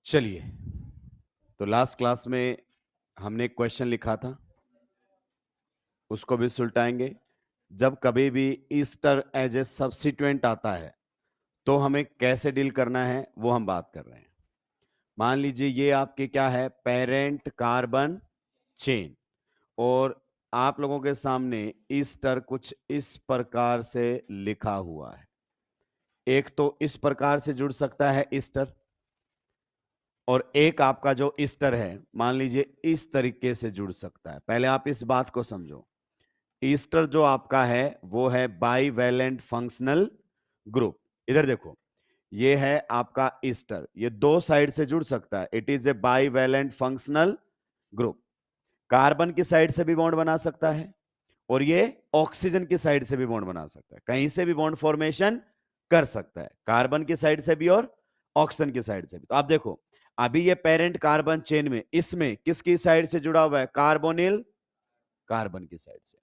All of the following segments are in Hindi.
चलिए, तो लास्ट क्लास में हमने एक क्वेश्चन लिखा था, उसको भी सुलटाएंगे। जब कभी भी ईस्टर एज ए सब्स्टिट्यूएंट आता है तो हमें कैसे डील करना है वो हम बात कर रहे हैं। मान लीजिए ये आपके क्या है, पेरेंट कार्बन चेन, और आप लोगों के सामने ईस्टर कुछ इस प्रकार से लिखा हुआ है। एक तो इस प्रकार से जुड़ सकता है ईस्टर, और एक आपका जो ईस्टर है मान लीजिए इस तरीके से जुड़ सकता है। पहले आप इस बात को समझो, ईस्टर जो आपका है वो है बाईवैलेंट फंक्शनल ग्रुप। इधर देखो, ये है आपका ईस्टर, ये दो साइड से जुड़ सकता है। It is A bivalent functional group. Carbon की साइड से भी बॉन्ड बना सकता है और ये ऑक्सीजन की साइड से भी बॉन्ड बना सकता है। कहीं से भी बॉन्ड फॉर्मेशन कर सकता है, कार्बन की साइड से भी और ऑक्सीजन की साइड से भी। तो आप देखो, अभी ये पेरेंट कार्बन चेन में इसमें किसकी साइड से जुड़ा हुआ है, कार्बोनिल कार्बन की साइड से।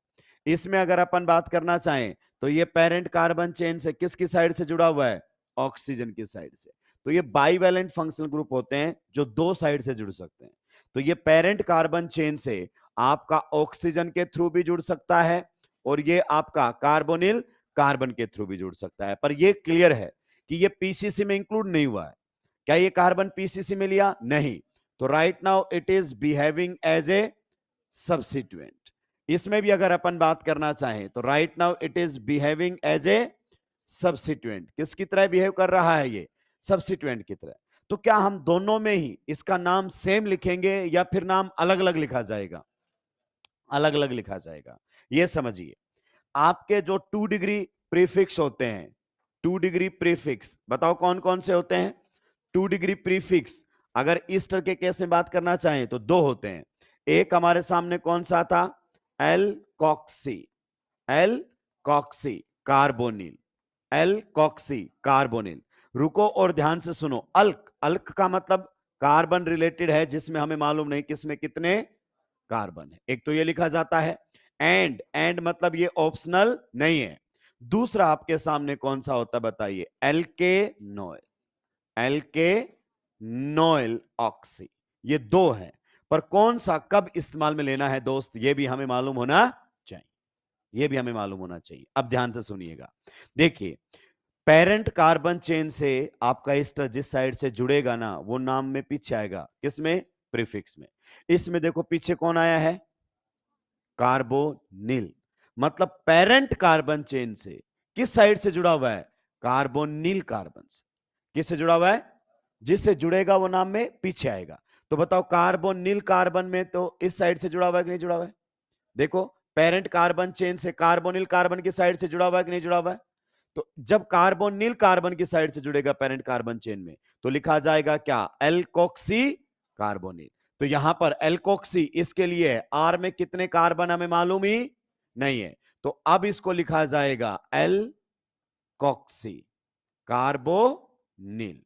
इसमें अगर अपन बात करना चाहें तो ये पेरेंट कार्बन चेन से किसकी साइड से जुड़ा हुआ है, ऑक्सीजन की साइड से। तो ये बाईवैलेंट फंक्शनल ग्रुप होते हैं जो दो साइड से जुड़ सकते हैं। तो ये पेरेंट कार्बन चेन से आपका ऑक्सीजन के थ्रू भी जुड़ सकता है और ये आपका कार्बोनिल कार्बन के थ्रू भी जुड़ सकता है। पर ये क्लियर है कि ये पीसीसी में इंक्लूड नहीं हुआ है। क्या ये कार्बन पीसीसी में लिया? नहीं। तो right now it is behaving as a substituent. इसमें भी अगर अपन बात करना चाहें तो right now it is behaving as a substituent. किसकी तरह बिहेव कर रहा है ये? सब्स्टिट्यूएंट की तरह। तो क्या हम दोनों में ही इसका नाम सेम लिखेंगे या फिर नाम अलग अलग लिखा जाएगा? अलग अलग लिखा जाएगा। ये समझिए, आपके जो 2 डिग्री प्रीफिक्स होते हैं, 2 डिग्री प्रीफिक्स बताओ कौन कौन से होते हैं? 2 डिग्री प्रीफिक्स अगर ईस्टर के केस में बात करना चाहें तो दो होते हैं। एक हमारे सामने कौन सा था, alkoxy, alkoxy carbonyl, alkoxy carbonyl. रुको और ध्यान से सुनो, अल्क, अल्क का मतलब कार्बन रिलेटेड है जिसमें हमें मालूम नहीं किसमें कितने कार्बन है। एक तो ये लिखा जाता है। एंड, एंड मतलब ये ऑप्शनल नहीं है। दूसरा आपके सामने कौन सा होता बताइए, एल्के नोएल, एल्के नोएल ऑक्सी। ये दो हैं, पर कौन सा कब इस्तेमाल में लेना है दोस्त, ये भी हमें मालूम होना चाहिए। ये भी हमें मालूम होना चाहिए। अब ध्यान से सुनिएगा, देखिए पेरेंट कार्बन चेन से आपका ईस्टर जिस साइड से जुड़ेगा ना वो नाम में पीछे आएगा, किसमें, प्रीफिक्स में। इसमें देखो पीछे कौन आया है, कार्बोनिल। मतलब पेरेंट कार्बन चेन से किस साइड से जुड़ा हुआ है, कार्बोनिल कार्बन से। किससे जुड़ा हुआ है? जिससे जुड़ेगा वो नाम में पीछे आएगा। तो बताओ कार्बोनिल कार्बन में तो इस साइड से जुड़ा हुआ है कि नहीं जुड़ा हुआ है? देखो, पेरेंट कार्बन चेन से कार्बोनिल कार्बन की साइड से जुड़ा हुआ है कि नहीं जुड़ा हुआ है? तो जब कार्बोनिल कार्बन की साइड से जुड़ेगा पेरेंट कार्बन चेन में तो लिखा जाएगा क्या, एल्कोक्सी कार्बोनिल। तो यहां पर एल्कोक्सी इसके लिए है, आर में कितने कार्बन हमें मालूम ही नहीं है। तो अब इसको लिखा जाएगा एल्कोक्सी कार्बोनिल।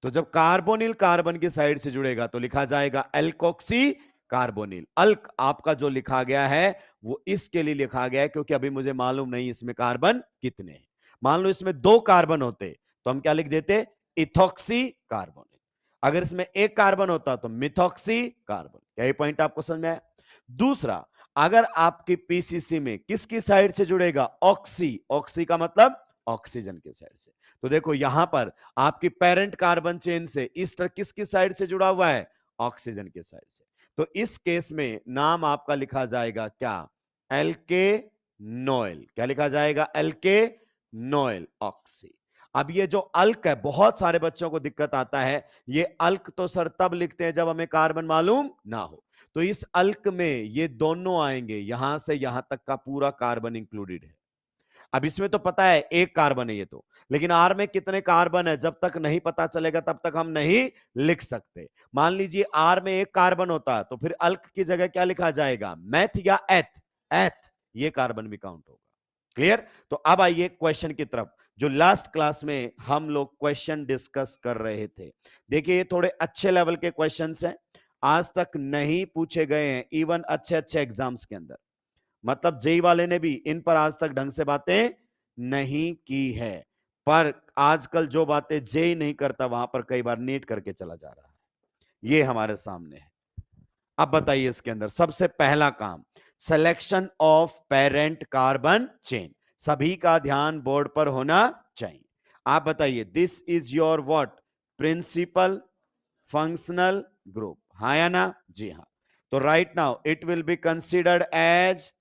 तो जब कार्बोनिल कार्बन की साइड से जुड़ेगा तो लिखा जाएगा एल्कोक्सी कार्बोनिल। अल्क आपका जो लिखा गया है वो इसके लिए लिखा गया है क्योंकि अभी मुझे मालूम नहीं इसमें कार्बन कितने हैं। मान लो इसमें 2 कार्बन होते तो हम क्या लिख देते, इथॉक्सी कार्बोनिल। अगर इसमें 1 कार्बन होता तो मिथॉक्सी कार्बन। क्या ये पॉइंट आपको समझ में आया? दूसरा, अगर आपकी पीसीसी में किसकी साइड से जुड़ेगा, ऑक्सी, ऑक्सी का मतलब ऑक्सीजन की साइड से। तो देखो यहां पर आपकी पेरेंट कार्बन चेन से ईस्टर किसकी साइड से जुड़ा हुआ है, ऑक्सीजन की साइड से। तो इस केस में नाम आपका लिखा जाएगा क्या, एल्के नोएल। क्या लिखा जाएगा, एल्के नोएल ऑक्सी। अब ये जो अल्क है, बहुत सारे बच्चों को दिक्कत आता है, ये अल्क तो सर तब लिखते हैं जब हमें कार्बन मालूम ना हो। तो इस अल्क में ये दोनों आएंगे, यहां से यहां तक का पूरा कार्बन इंक्लूडेड है। अब इसमें तो पता है 1 कार्बन है ये तो, लेकिन आर में कितने कार्बन है जब तक नहीं पता चलेगा तब तक हम नहीं लिख सकते। मान लीजिए आर में 1 कार्बन होता तो फिर अल्क की जगह क्या लिखा जाएगा, मैथ या एथ, एथ, ये कार्बन भी काउंट होगा। क्लियर? तो अब आइए क्वेश्चन की तरफ, जो लास्ट क्लास में हम लोग क्वेश्चन डिस्कस कर रहे थे। देखिए ये थोड़े अच्छे लेवल के क्वेश्चंस हैं, आज तक नहीं पूछे गए हैं इवन अच्छे अच्छे एग्जाम्स के अंदर। मतलब जेई वाले ने भी इन पर आज तक ढंग से बातें नहीं की है, पर आजकल जो बातें जेई नहीं करता वहां पर कई बार नीट करके चला जा रहा है। ये हमारे सामने है। अब बताइए इसके अंदर सबसे पहला काम, selection of parent carbon chain, सभी का ध्यान बोर्ड पर होना चाहिए। आप बताइए, this is your what, principal functional group, हाँ या ना? जी हाँ। तो right now it will be considered as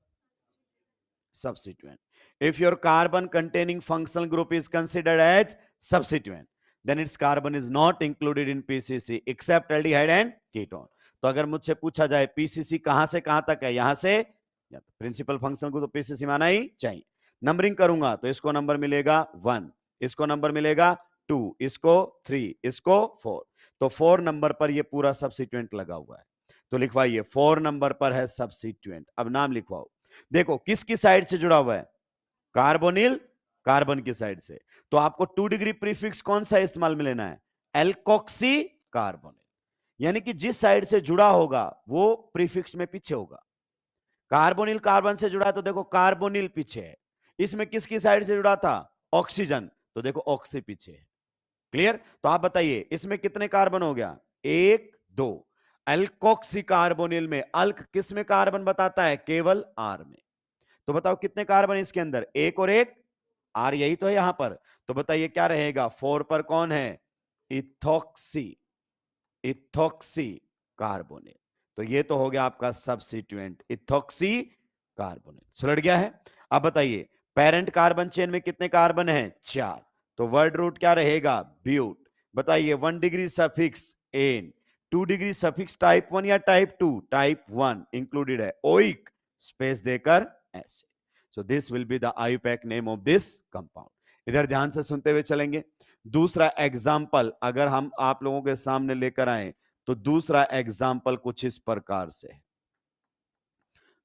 substituent. If your carbon containing functional group is considered as substituent, then its carbon is not included in PCC except aldehyde and ketone. तो अगर मुझसे पूछा जाए पीसीसी कहां से कहां तक है, यहां से या तो प्रिंसिपल फंक्शन को तो पीसीसी में आना ही चाहिए। नंबरिंग करूंगा तो इसको नंबर मिलेगा 1, इसको नंबर मिलेगा 2, इसको 3, इसको 4। तो 4 नंबर पर ये पूरा सब्स्टिट्यूएंट लगा हुआ है, तो लिखवाइए 4 नंबर पर है सब्स्टिट्यूएंट। अब नाम लिखवाओ। देखो किसकी साइड से जुड़ा हुआ है, कार्बोनिल कार्बन की साइड से, तो आपको 2 डिग्री प्रीफिक्स कौन सा इस्तेमाल में लेना है, एल्कोक्सी कार्बोनिल, यानी कि जिस साइड से जुड़ा होगा वो प्रीफिक्स में पीछे होगा। कार्बोनिल कार्बन से जुड़ा है तो देखो कार्बोनिल पीछे है, इसमें किसकी साइड से जुड़ा था, ऑक्सीजन, तो देखो ऑक्सी पीछे है। क्लियर? तो आप बताइए इसमें कितने कार्बन हो गया, 1 2। एल्कोक्सी कार्बोनिल में अल्क किस में कार्बन बताता है, केवल आर में। तो बताओ कितने कार्बन इसके अंदर, 1 और 1, आर यही तो है यहां पर। तो बताइए क्या रहेगा, 4 पर कौन है, इथॉक्सी, इथॉक्सी कार्बोनेट। तो ये तो हो गया आपका सब्स्टिट्यूएंट इथॉक्सी कार्बोनेट। सुलझ गया है? अब बताइए पेरेंट कार्बन चेन में कितने कार्बन हैं, 4। तो वर्ड रूट क्या रहेगा, ब्यूट। बताइए 1 degree suffix ane, 2 degree suffix type 1 या टाइप 2, टाइप 1 इंक्लूडेड है, ओइक स्पेस देकर acid. So this will be the IUPAC name of this compound. इधर ध्यान से सुनते हुए चलेंगे। दूसरा एग्जाम्पल अगर हम आप लोगों के सामने लेकर आए तो दूसरा एग्जाम्पल कुछ इस प्रकार से है।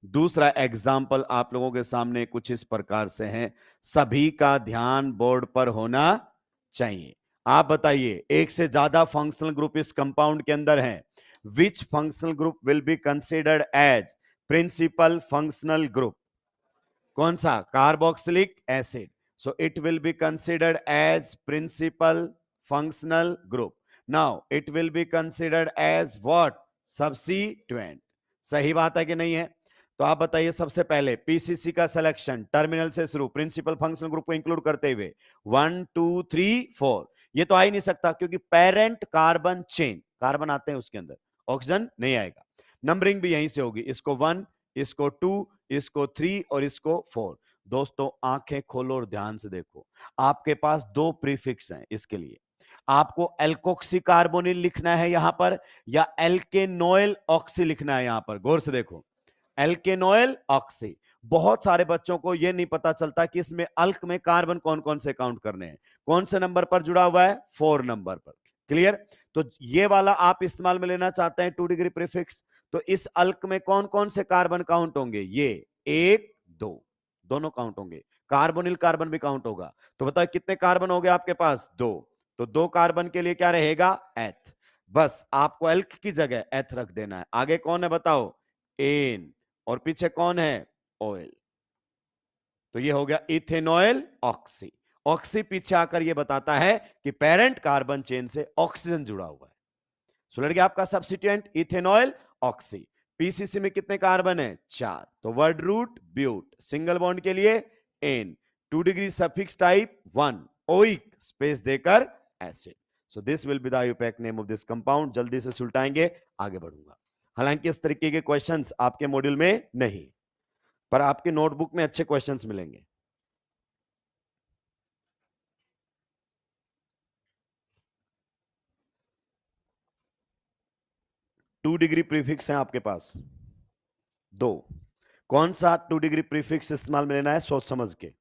दूसरा एग्जाम्पल आप लोगों के सामने कुछ इस प्रकार से है, सभी का ध्यान बोर्ड पर होना चाहिए। आप बताइए एक से ज्यादा फंक्शनल ग्रुप इस कंपाउंड के अंदर है, which functional group will be considered as principal functional group, कौन सा, carboxylic acid. So it will be considered as principal functional group. Now it will be considered as what, substituent. सही बात है कि नहीं है? तो आप बताइए सबसे पहले पीसीसी का सिलेक्शन टर्मिनल से शुरू, प्रिंसिपल फंक्शनल ग्रुप को इंक्लूड करते हुए 1 2 3 4। ये तो आ ही नहीं सकता क्योंकि पेरेंट कार्बन चेन, कार्बन आते हैं उसके अंदर, ऑक्सीजन नहीं आएगा। नंबरिंग भी यहीं से होगी, इसको 1, इसको 2, इसको 3 और इसको 4। दोस्तों आंखें खोलो और ध्यान से देखो, आपके पास 2 प्रीफिक्स हैं इसके लिए। आपको एल्कोक्सी कार्बोनिल लिखना है यहां पर या एल्केनोइल ऑक्सी लिखना है यहां पर, गौर से देखो, एल्केनोइल ऑक्सी। बहुत सारे बच्चों को यह नहीं पता चलता कि इसमें अल्क में कार्बन कौन कौन से काउंट करने हैं, कौन से नंबर पर जुड़ा हुआ है, 4 नंबर पर। क्लियर? तो ये वाला आप इस्तेमाल में लेना चाहते हैं 2 डिग्री प्रीफिक्स, तो इस अल्क में कौन कौन से कार्बन काउंट होंगे, ये 1 2 दोनों काउंट होंगे, कार्बोनिल कार्बन भी काउंट होगा। तो बताओ कितने कार्बन हो गए आपके पास, 2। तो 2 कार्बन के लिए क्या रहेगा, एथ। बस आपको एल्क की जगह एथ रख देना है। आगे कौन है बताओ, एन, और पीछे कौन है, ऑयल। तो ये हो गया इथेनॉयल ऑक्सी। ऑक्सी पीछे आकर ये बताता है कि पेरेंट कार्बन चेन से ऑक्सीजन जुड़ा हुआ है। सुलझ गया आपका सब्स्टिट्यूएंट इथेनॉयल ऑक्सी। पीसीसी में कितने कार्बन है, 4। तो word root but, single bond के लिए ane, 2 degree suffix type 1, oic space देकर acid. So this will be the IUPAC name of this compound. जल्दी से सुलटाएंगे, आगे बढ़ूंगा। हालांकि इस तरीके के क्वेश्चंस आपके मॉड्यूल में नहीं, पर आपके नोटबुक में अच्छे क्वेश्चंस मिलेंगे। टू डिग्री प्रीफिक्स है आपके पास, 2। कौन सा 2 डिग्री प्रीफिक्स इस्तेमाल में लेना है, सोच समझ के।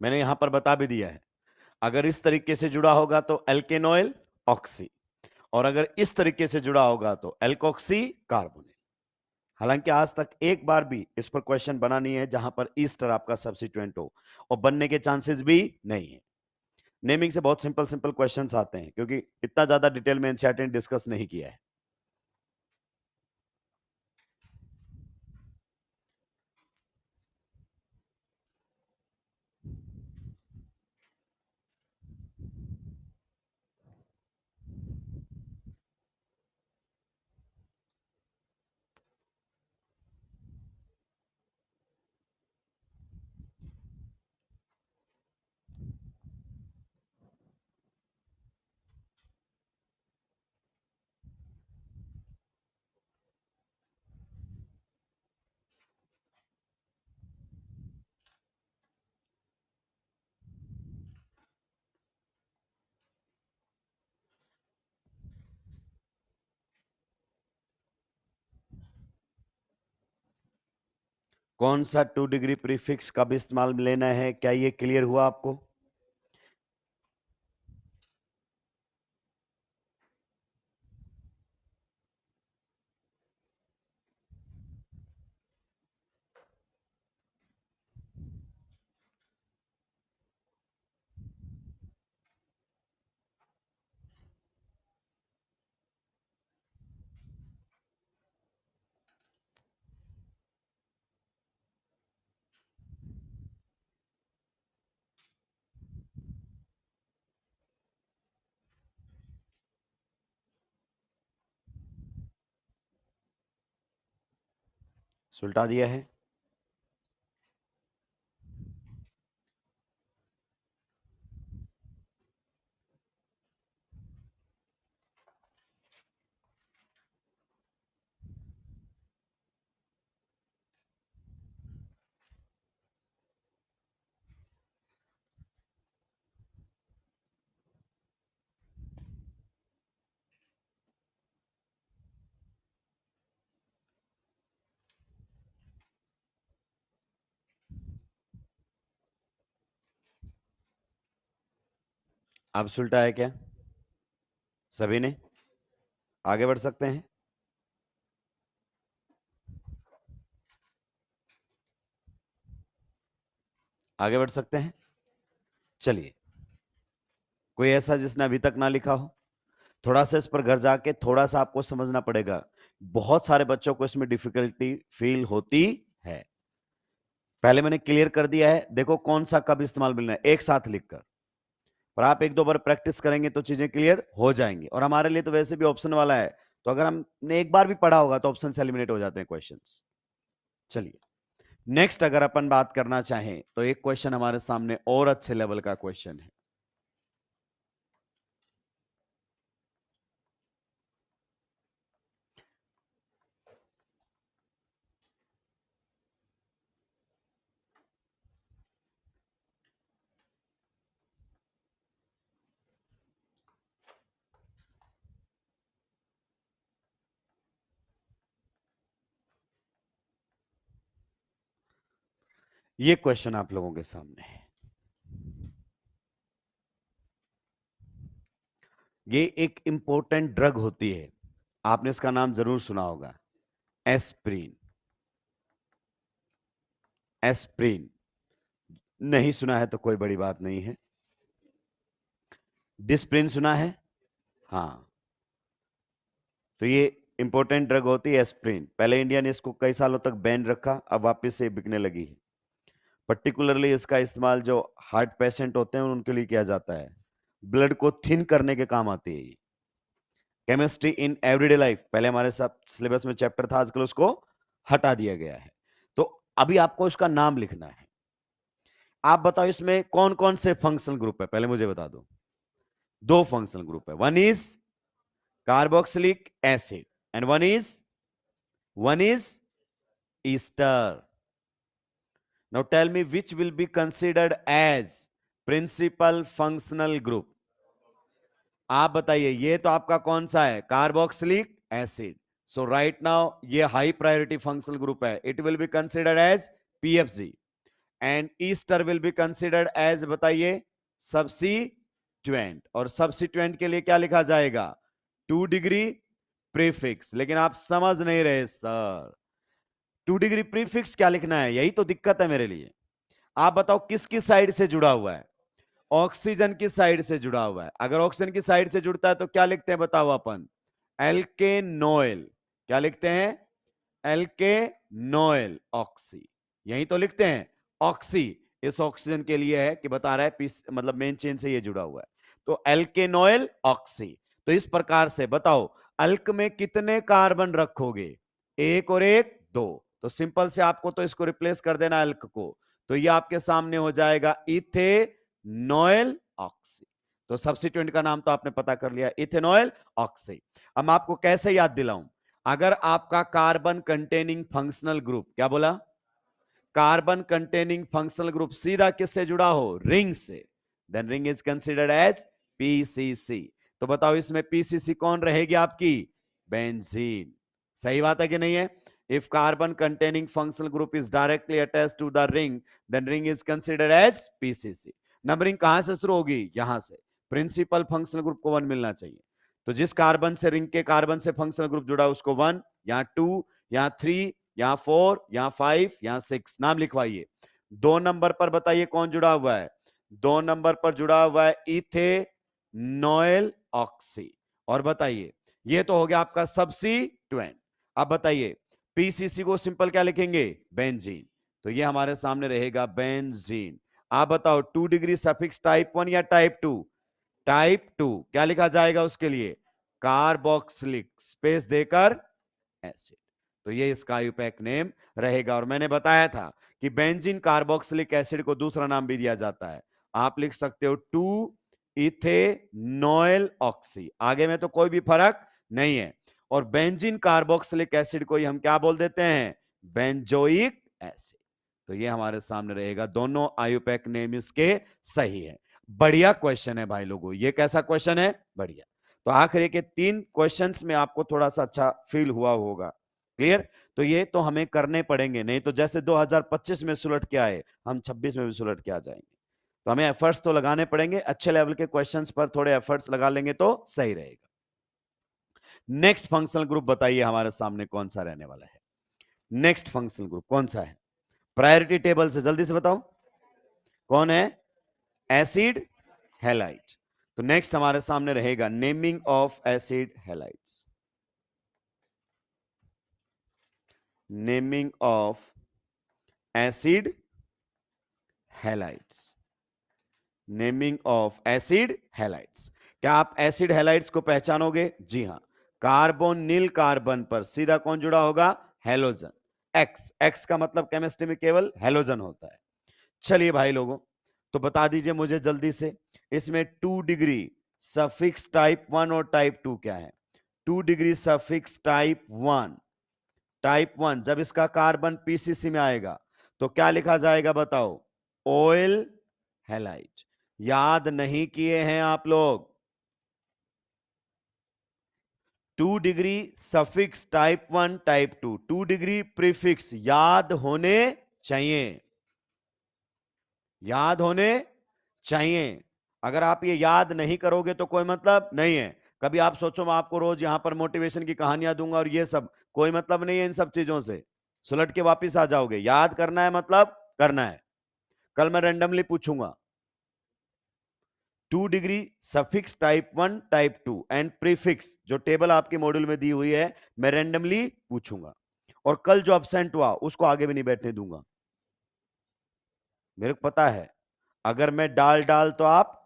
मैंने यहां पर बता भी दिया है, अगर इस तरीके से जुड़ा होगा तो एल्केनोइल ऑक्सी, और अगर इस तरीके से जुड़ा होगा तो एल्कोक्सी कार्बोनिल। हालांकि आज तक एक बार भी इस पर क्वेश्चन बना नहीं है जहां पर ईस्टर आपका सब्स्टिट्यूएंट हो, और बनने के चांसेस भी नहीं है। नेमिंग से बहुत सिंपल सिंपल क्वेश्चंस आते हैं क्योंकि इतना ज्यादा डिटेल में एनसीईआरटी ने डिस्कस नहीं किया है। कौन सा 2 डिग्री प्रीफिक्स कब इस्तेमाल में लेना है, क्या ये क्लियर हुआ आपको? सुलटा दिया है। अब सुलटा है क्या सभी ने? आगे बढ़ सकते हैं? आगे बढ़ सकते हैं? चलिए, कोई ऐसा जिसने अभी तक ना लिखा हो? थोड़ा सा इस पर घर जाके थोड़ा सा आपको समझना पड़ेगा। बहुत सारे बच्चों को इसमें डिफिकल्टी फील होती है। पहले मैंने क्लियर कर दिया है, देखो कौन सा कब इस्तेमाल मिलना है एक साथ लिखकर। पर आप एक दो बार प्रैक्टिस करेंगे तो चीजें क्लियर हो जाएंगी। और हमारे लिए तो वैसे भी ऑप्शन वाला है, तो अगर हमने एक बार भी पढ़ा होगा तो ऑप्शन से एलिमिनेट हो जाते हैं क्वेश्चंस। चलिए, नेक्स्ट अगर अपन बात करना चाहें तो एक क्वेश्चन हमारे सामने और अच्छे लेवल का क्वेश्चन है। ये क्वेश्चन आप लोगों के सामने है। ये एक इंपॉर्टेंट ड्रग होती है, आपने इसका नाम जरूर सुना होगा, एस्प्रिन। एस्प्रिन नहीं सुना है तो कोई बड़ी बात नहीं है। डिस्प्रिन सुना है? हाँ, तो ये इंपॉर्टेंट ड्रग होती है एस्प्रिन। पहले इंडिया ने इसको कई सालों तक बैन रखा, अब वापस से बिकने लगी है। पर्टिकुलरली इसका इस्तेमाल जो हार्ट पेशेंट होते हैं उनके लिए किया जाता है। ब्लड को थिन करने के काम आती है। केमिस्ट्री इन एवरीडे लाइफ पहले हमारे साथ सिलेबस में चैप्टर था, आजकल उसको हटा दिया गया है। तो अभी आपको इसका नाम लिखना है। आप बताओ इसमें कौन कौन से फंक्शनल ग्रुप है, पहले मुझे बता दो। दो फंक्शनल ग्रुप है, one is carboxylic acid and one is ester. Now tell me which will be considered as principal functional group. आप बताइए, ये तो आपका कौन सा है? Carboxylic acid. So right now ये हाई प्रायोरिटी फंक्शनल ग्रुप है, it will be considered as PFG. And ester will be considered as, बताइए, सब्सिट्यूएंट। और सब्सिट्यूएंट के लिए क्या लिखा जाएगा? 2 डिग्री प्रीफिक्स। लेकिन आप समझ नहीं रहे सर, 2 डिग्री प्रीफिक्स क्या लिखना है, यही तो दिक्कत है मेरे लिए। आप बताओ किसकी साइड से जुड़ा हुआ है? ऑक्सीजन की साइड से जुड़ा हुआ है। अगर ऑक्सीजन की साइड से जुड़ता है तो क्या लिखते हैं बताओ अपन? एल्केनोइल। क्या लिखते हैं? एल्केनोइल ऑक्सी। यही तो लिखते हैं। ऑक्सी इस ऑक्सीजन के लिए है कि बता रहा है पीस, मतलब मेन चेन से ये जुड़ा हुआ है। तो एल्केनोइल ऑक्सी। तो इस प्रकार से बताओ, अल्क में कितने कार्बन रखोगे? एक और एक, दो। तो सिंपल से आपको तो इसको रिप्लेस कर देना अल्क को। तो ये आपके सामने हो जाएगा इथेनॉइल ऑक्सी। तो सब्स्टिट्यूएंट का नाम तो आपने पता कर लिया, इथेनॉइल ऑक्सी। अब आपको कैसे याद दिलाऊं? अगर आपका कार्बन कंटेनिंग फंक्शनल ग्रुप, क्या बोला? कार्बन कंटेनिंग फंक्शनल ग्रुप सीधा किससे जुड़ा हो? रिंग से, then ring is considered as PCC. तो बताओ इसमें पीसीसी कौन रहेगी आपकी? बेंजीन। सही बात है कि नहीं है? If carbon containing functional group is directly attached to the ring, then ring is considered as PCC. Numbering कहां से शुरू होगी? यहां से। प्रिंसिपल फंक्शनल ग्रुप को 1 मिलना चाहिए। तो जिस कार्बन से रिंग के कार्बन से फंक्शनल ग्रुप जुड़ा उसको 1, यहां 2, यहां 3, यहां 4, यहां 5, यहां 6 नाम लिखवाइए। 2 नंबर पर बताइए कौन जुड़ा हुआ है? 2 नंबर पर जुड़ा हुआ है इथेनॉल ऑक्सी। और बताइए ये तो हो गया आपका सब्स्टिट्यूएंट। अब बताइए पीसीसी को सिंपल क्या लिखेंगे? बेंजीन। तो ये हमारे सामने रहेगा बेंजीन। आप बताओ 2 डिग्री सफिक्स टाइप 1 या टाइप 2? टाइप 2। क्या लिखा जाएगा उसके लिए? कार्बोक्सिलिक स्पेस देकर एसिड। तो ये इसका आयुपैक नेम रहेगा। और मैंने बताया था कि बेंजीन कार्बोक्सिलिक एसिड को दूसरा नाम भी दिया जाता है। आप लिख सकते हो 2 इथेनॉल ऑक्सी। आगे में तो कोई भी फर्क नहीं है। और बेंजीन कार्बोक्सिलिक एसिड को ही हम क्या बोल देते हैं? Benzoic acid. तो ये हमारे सामने रहेगा। दोनों आयुपैक नेम इसके सही है। बढ़िया क्वेश्चन है भाई लोगों। ये कैसा क्वेश्चन है? बढ़िया। तो आखिर के 3 क्वेश्चंस में आपको थोड़ा सा अच्छा फील हुआ होगा। क्लियर? तो ये तो हमें करने पड़ेंगे, नहीं तो जैसे 2025 में सुलट के आए हम 26 में भी सुलट के आ जाएंगे। तो हमें एफर्ट्स तो लगाने पड़ेंगे। अच्छे लेवल के क्वेश्चंस पर थोड़े एफर्ट्स लगा लेंगे तो सही रहेगा। नेक्स्ट फंक्शनल ग्रुप बताइए हमारे सामने कौन सा रहने वाला है? नेक्स्ट फंक्शनल ग्रुप कौन सा है? प्रायोरिटी टेबल से जल्दी से बताओ कौन है? Acid halide. तो नेक्स्ट हमारे सामने रहेगा naming of acid halides. Naming of acid halides. Naming of acid halides. क्या आप एसिड हैलाइड्स को पहचानोगे? जी हां। कार्बोनिल कार्बन पर सीधा कौन जुड़ा होगा? हेलोजन। एक्स। एक्स का मतलब केमिस्ट्री में केवल हेलोजन होता है। चलिए भाई लोगों, तो बता दीजिए मुझे जल्दी से, इसमें 2 डिग्री सफिक्स टाइप 1 और टाइप 2 क्या है? 2 डिग्री सफिक्स टाइप 1। टाइप 1 जब इसका कार्बन पीसीसी में आएगा तो क्या लिखा जाएगा बताओ? Oil halide. याद नहीं किए हैं आप लोग? 2 degree suffix type 1 type 2, 2 degree prefix याद होने चाहिए। याद होने चाहिए। अगर आप ये याद नहीं करोगे तो कोई मतलब नहीं है। कभी आप सोचो मैं आपको रोज यहां पर मोटिवेशन की कहानियां दूंगा और ये सब, कोई मतलब नहीं है इन सब चीजों से। सुलट के वापस आ जाओगे। याद करना है मतलब करना है। कल मैं रैंडमली पूछूंगा 2 degree suffix type 1 type 2 and prefix, जो टेबल आपके मॉड्यूल में दी हुई है, मैं रैंडमली पूछूंगा। और कल जो अब्सेंट हुआ उसको आगे भी नहीं बैठने दूंगा। मेरे को पता है अगर मैं डाल डाल तो आप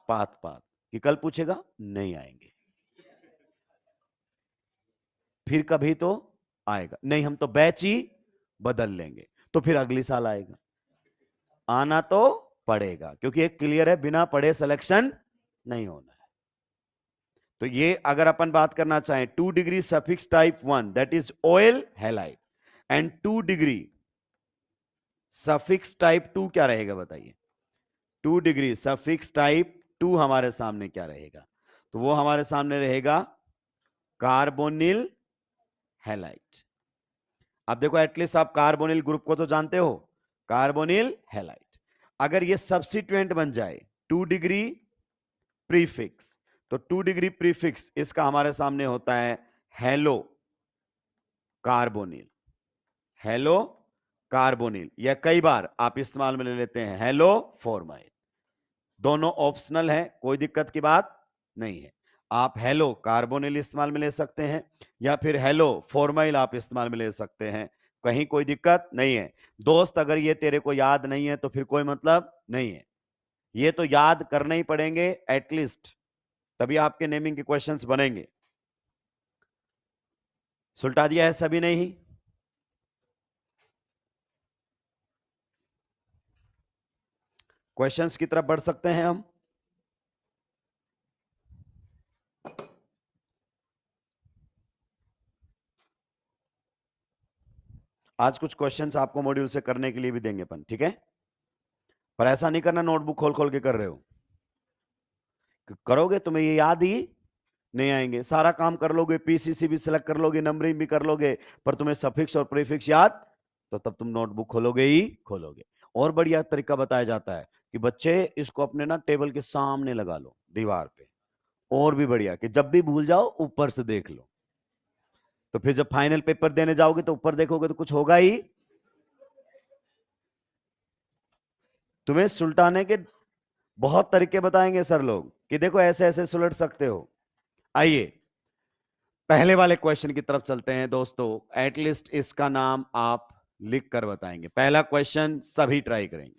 पात पात, कि कल पूछेगा नहीं आएंगे। फिर कभी तो आएगा नहीं, हम तो बैच ही बदल लेंगे, तो फिर अगली साल आएगा। आना तो पड़ेगा क्योंकि एक क्लियर है, बिना पढ़े सिलेक्शन नहीं होना है। तो ये अगर अपन बात करना चाहें 2 degree suffix type 1 that is oil halide and 2 degree suffix type 2 क्या रहेगा बताइए? 2 डिग्री सफिक्स टाइप 2 हमारे सामने क्या रहेगा? तो वो हमारे सामने रहेगा कार्बोनिल हैलाइड। अब देखो एटलीस्ट आप कार्बोनिल ग्रुप को तो जानते हो, कार्बोनिल हैलाइड। अगर ये सब्स्टिट्यूएंट बन जाए 2 डिग्री प्रीफिक्स, तो 2 डिग्री प्रीफिक्स इसका हमारे सामने होता है हेलो कार्बोनिल। हेलो कार्बोनिल, या कई बार आप इस्तेमाल में ले लेते हैं हेलो फॉर्माइल। दोनों ऑप्शनल है, कोई दिक्कत की बात नहीं है। आप हेलो कार्बोनिल इस्तेमाल में ले सकते हैं या फिर हेलो फॉर्माइल आप इस्तेमाल में ले सकते हैं, कहीं कोई दिक्कत नहीं है। दोस्त अगर ये तेरे को याद नहीं है तो फिर कोई मतलब नहीं है, ये तो याद करने ही पड़ेंगे एटलीस्ट, तभी आपके नेमिंग के क्वेश्चंस बनेंगे। सुलटा दिया है सभी ने ही? क्वेश्चंस की तरफ बढ़ सकते हैं हम। आज कुछ क्वेश्चंस आपको मॉड्यूल से करने के लिए भी देंगे अपन, ठीक है? पर ऐसा नहीं करना नोटबुक खोल खोल के कर रहे हो, करोगे तुम्हें ये याद ही नहीं आएंगे। सारा काम कर लोगे, पीसीसी भी सिलेक्ट कर लोगे, नंबरिंग भी कर लोगे, पर तुम्हें सफिक्स और प्रीफिक्स याद, तो तब तुम नोटबुक खोलोगे ही खोलोगे। और बढ़िया तरीका बताया जाता है कि बच्चे इसको अपने ना टेबल के सामने लगा लो, दीवार पे। और भी बढ़िया कि जब भी भूल जाओ ऊपर से देख लो, तो फिर जब फाइनल पेपर देने जाओगे तो ऊपर देखोगे तो कुछ होगा ही। तुम्हें सुलटाने के बहुत तरीके बताएंगे सर लोग कि देखो ऐसे ऐसे सुलट सकते हो। आइए पहले वाले क्वेश्चन की तरफ चलते हैं दोस्तों। एटलीस्ट इसका नाम आप लिख कर बताएंगे। पहला क्वेश्चन सभी ट्राई करेंगे।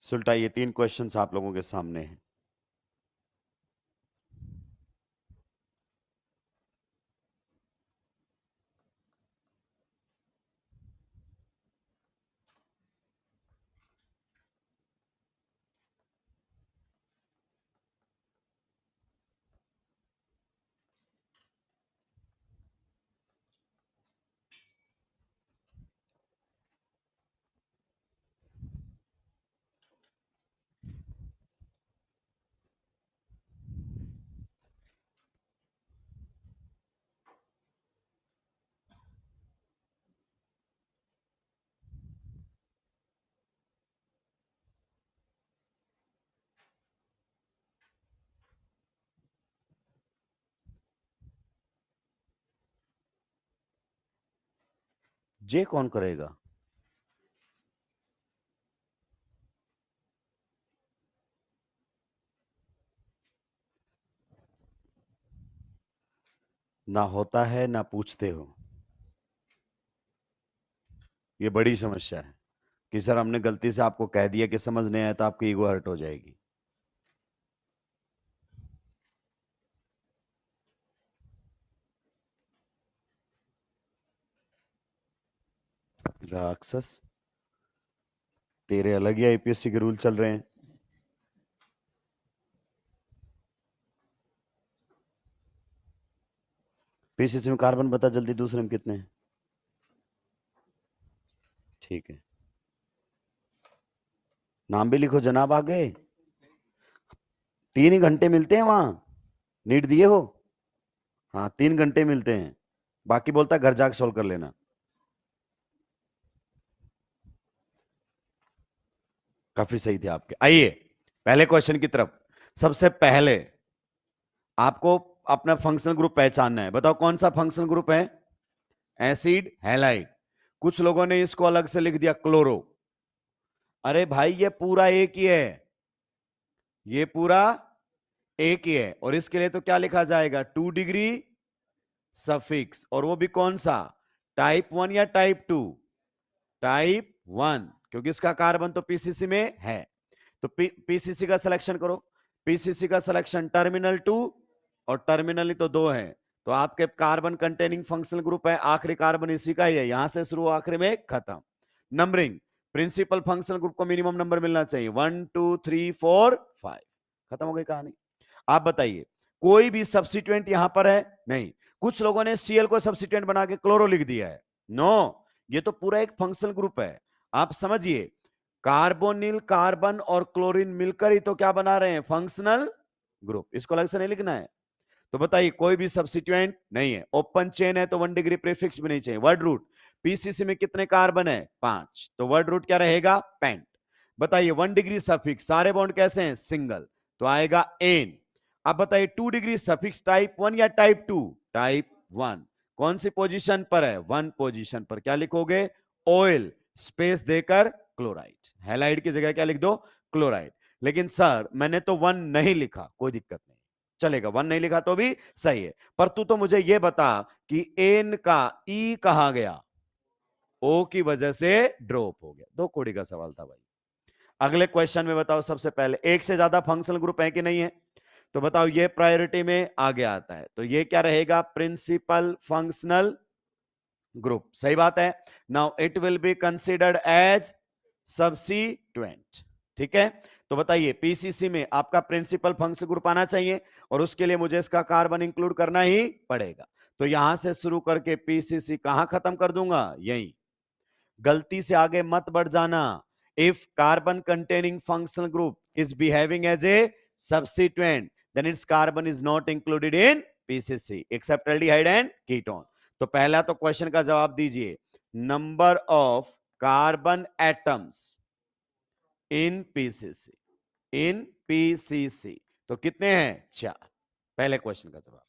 सुलटाइए, 3 क्वेश्चंस आप लोगों के सामने हैं। जे कौन करेगा? ना होता है ना पूछते हो। ये बड़ी समस्या है कि सर हमने गलती से आपको कह दिया कि समझ नहीं आया तो आपकी ईगो हर्ट हो जाएगी। राक्षस, तेरे अलग ही आईपीएससी के रूल चल रहे हैं। पीसीसी में कार्बन बता जल्दी, दूसरे में कितने हैं? ठीक है, नाम भी लिखो जनाब आगे। 3 ही घंटे मिलते हैं वहां, नीट दिए हो? हाँ 3 घंटे मिलते हैं, बाकी बोलता है घर जाके सोल्व कर लेना। काफी सही थे आपके। आइए पहले क्वेश्चन की तरफ। सबसे पहले आपको अपना फंक्शनल ग्रुप पहचानना है। बताओ कौन सा फंक्शनल ग्रुप है? Acid halide. कुछ लोगों ने इसको अलग से लिख दिया क्लोरो। अरे भाई ये पूरा एक ही है, ये पूरा एक ही है। और इसके लिए तो क्या लिखा जाएगा? 2 डिग्री सफिक्स। और वो भी कौन सा? टाइप 1 या टाइप 2? टाइप 1, क्योंकि इसका कार्बन तो पीसीसी में है। तो पीसीसी का सिलेक्शन करो। पीसीसी का सिलेक्शन टर्मिनल 2 और टर्मिनल ही तो 2 है। तो आपके कार्बन कंटेनिंग फंक्शनल ग्रुप है, आखिरी कार्बन इसी का ही है, यहां से शुरू आखिरी में खत्म। नंबरिंग, प्रिंसिपल फंक्शनल ग्रुप को मिनिमम नंबर मिलना चाहिए, 1 2 3 4 5। खत्म हो गई कहानी। आप बताइए कोई भी सब्स्टिट्यूएंट यहां पर है? नहीं। कुछ लोगों ने सीएल को सब्स्टिट्यूएंट बना के क्लोरो लिख दिया है। नो, ये तो पूरा एक फंक्शनल ग्रुप है। आप समझिए, कार्बोनिल कार्बन और क्लोरीन मिलकर ही तो क्या बना रहे हैं? Functional group. इसको अलग से नहीं लिखना है। तो बताइए कोई भी सब्स्टिट्यूएंट नहीं है। ओपन चेन है तो 1 डिग्री प्रीफिक्स भी नहीं चाहिए। वर्ड रूट, पीसीसी में कितने कार्बन है? 5, तो वर्ड रूट क्या रहेगा? पेंट। बताइए 1 डिग्री सफिक्स, सारे बॉन्ड कैसे हैं? सिंगल, तो आएगा एन। अब बताइए 2 डिग्री सफिक्स टाइप 1 या टाइप 2? टाइप 1। कौन सी पोजीशन पर है? 1 पोजीशन पर। क्या लिखोगे? ऑयल स्पेस देकर क्लोराइड। हैलाइड की जगह क्या लिख दो? क्लोराइड। लेकिन सर मैंने तो 1 नहीं लिखा, कोई दिक्कत नहीं, चलेगा, 1 नहीं लिखा तो भी सही है। पर तू तो मुझे यह बता कि एन का ई कहां गया? O की वजह से ड्रॉप हो गया। 2 कोड़ी का सवाल था भाई। अगले क्वेश्चन में बताओ, सबसे पहले एक से ज्यादा फंक्शनल ग्रुप है कि नहीं है, तो बताओ ये प्रायोरिटी में आगे आता है, तो ये क्या रहेगा, प्रिंसिपल फंक्शनल ग्रुप। सही बात है। Now it will be considered as substituent. ठीक है, तो बताइए पीसीसी में आपका प्रिंसिपल फंक्शनल ग्रुप आना चाहिए और उसके लिए मुझे इसका कार्बन इंक्लूड करना ही पड़ेगा। तो यहां से शुरू करके पीसीसी कहां खत्म कर दूंगा, यहीं। गलती से आगे मत बढ़ जाना। If carbon containing functional group is behaving as a substituent, then its carbon is not included in PCC except aldehyde and ketone. तो पहला तो क्वेश्चन का जवाब दीजिए, number of carbon atoms in PCC, in PCC तो कितने हैं, 4। पहले क्वेश्चन का जवाब।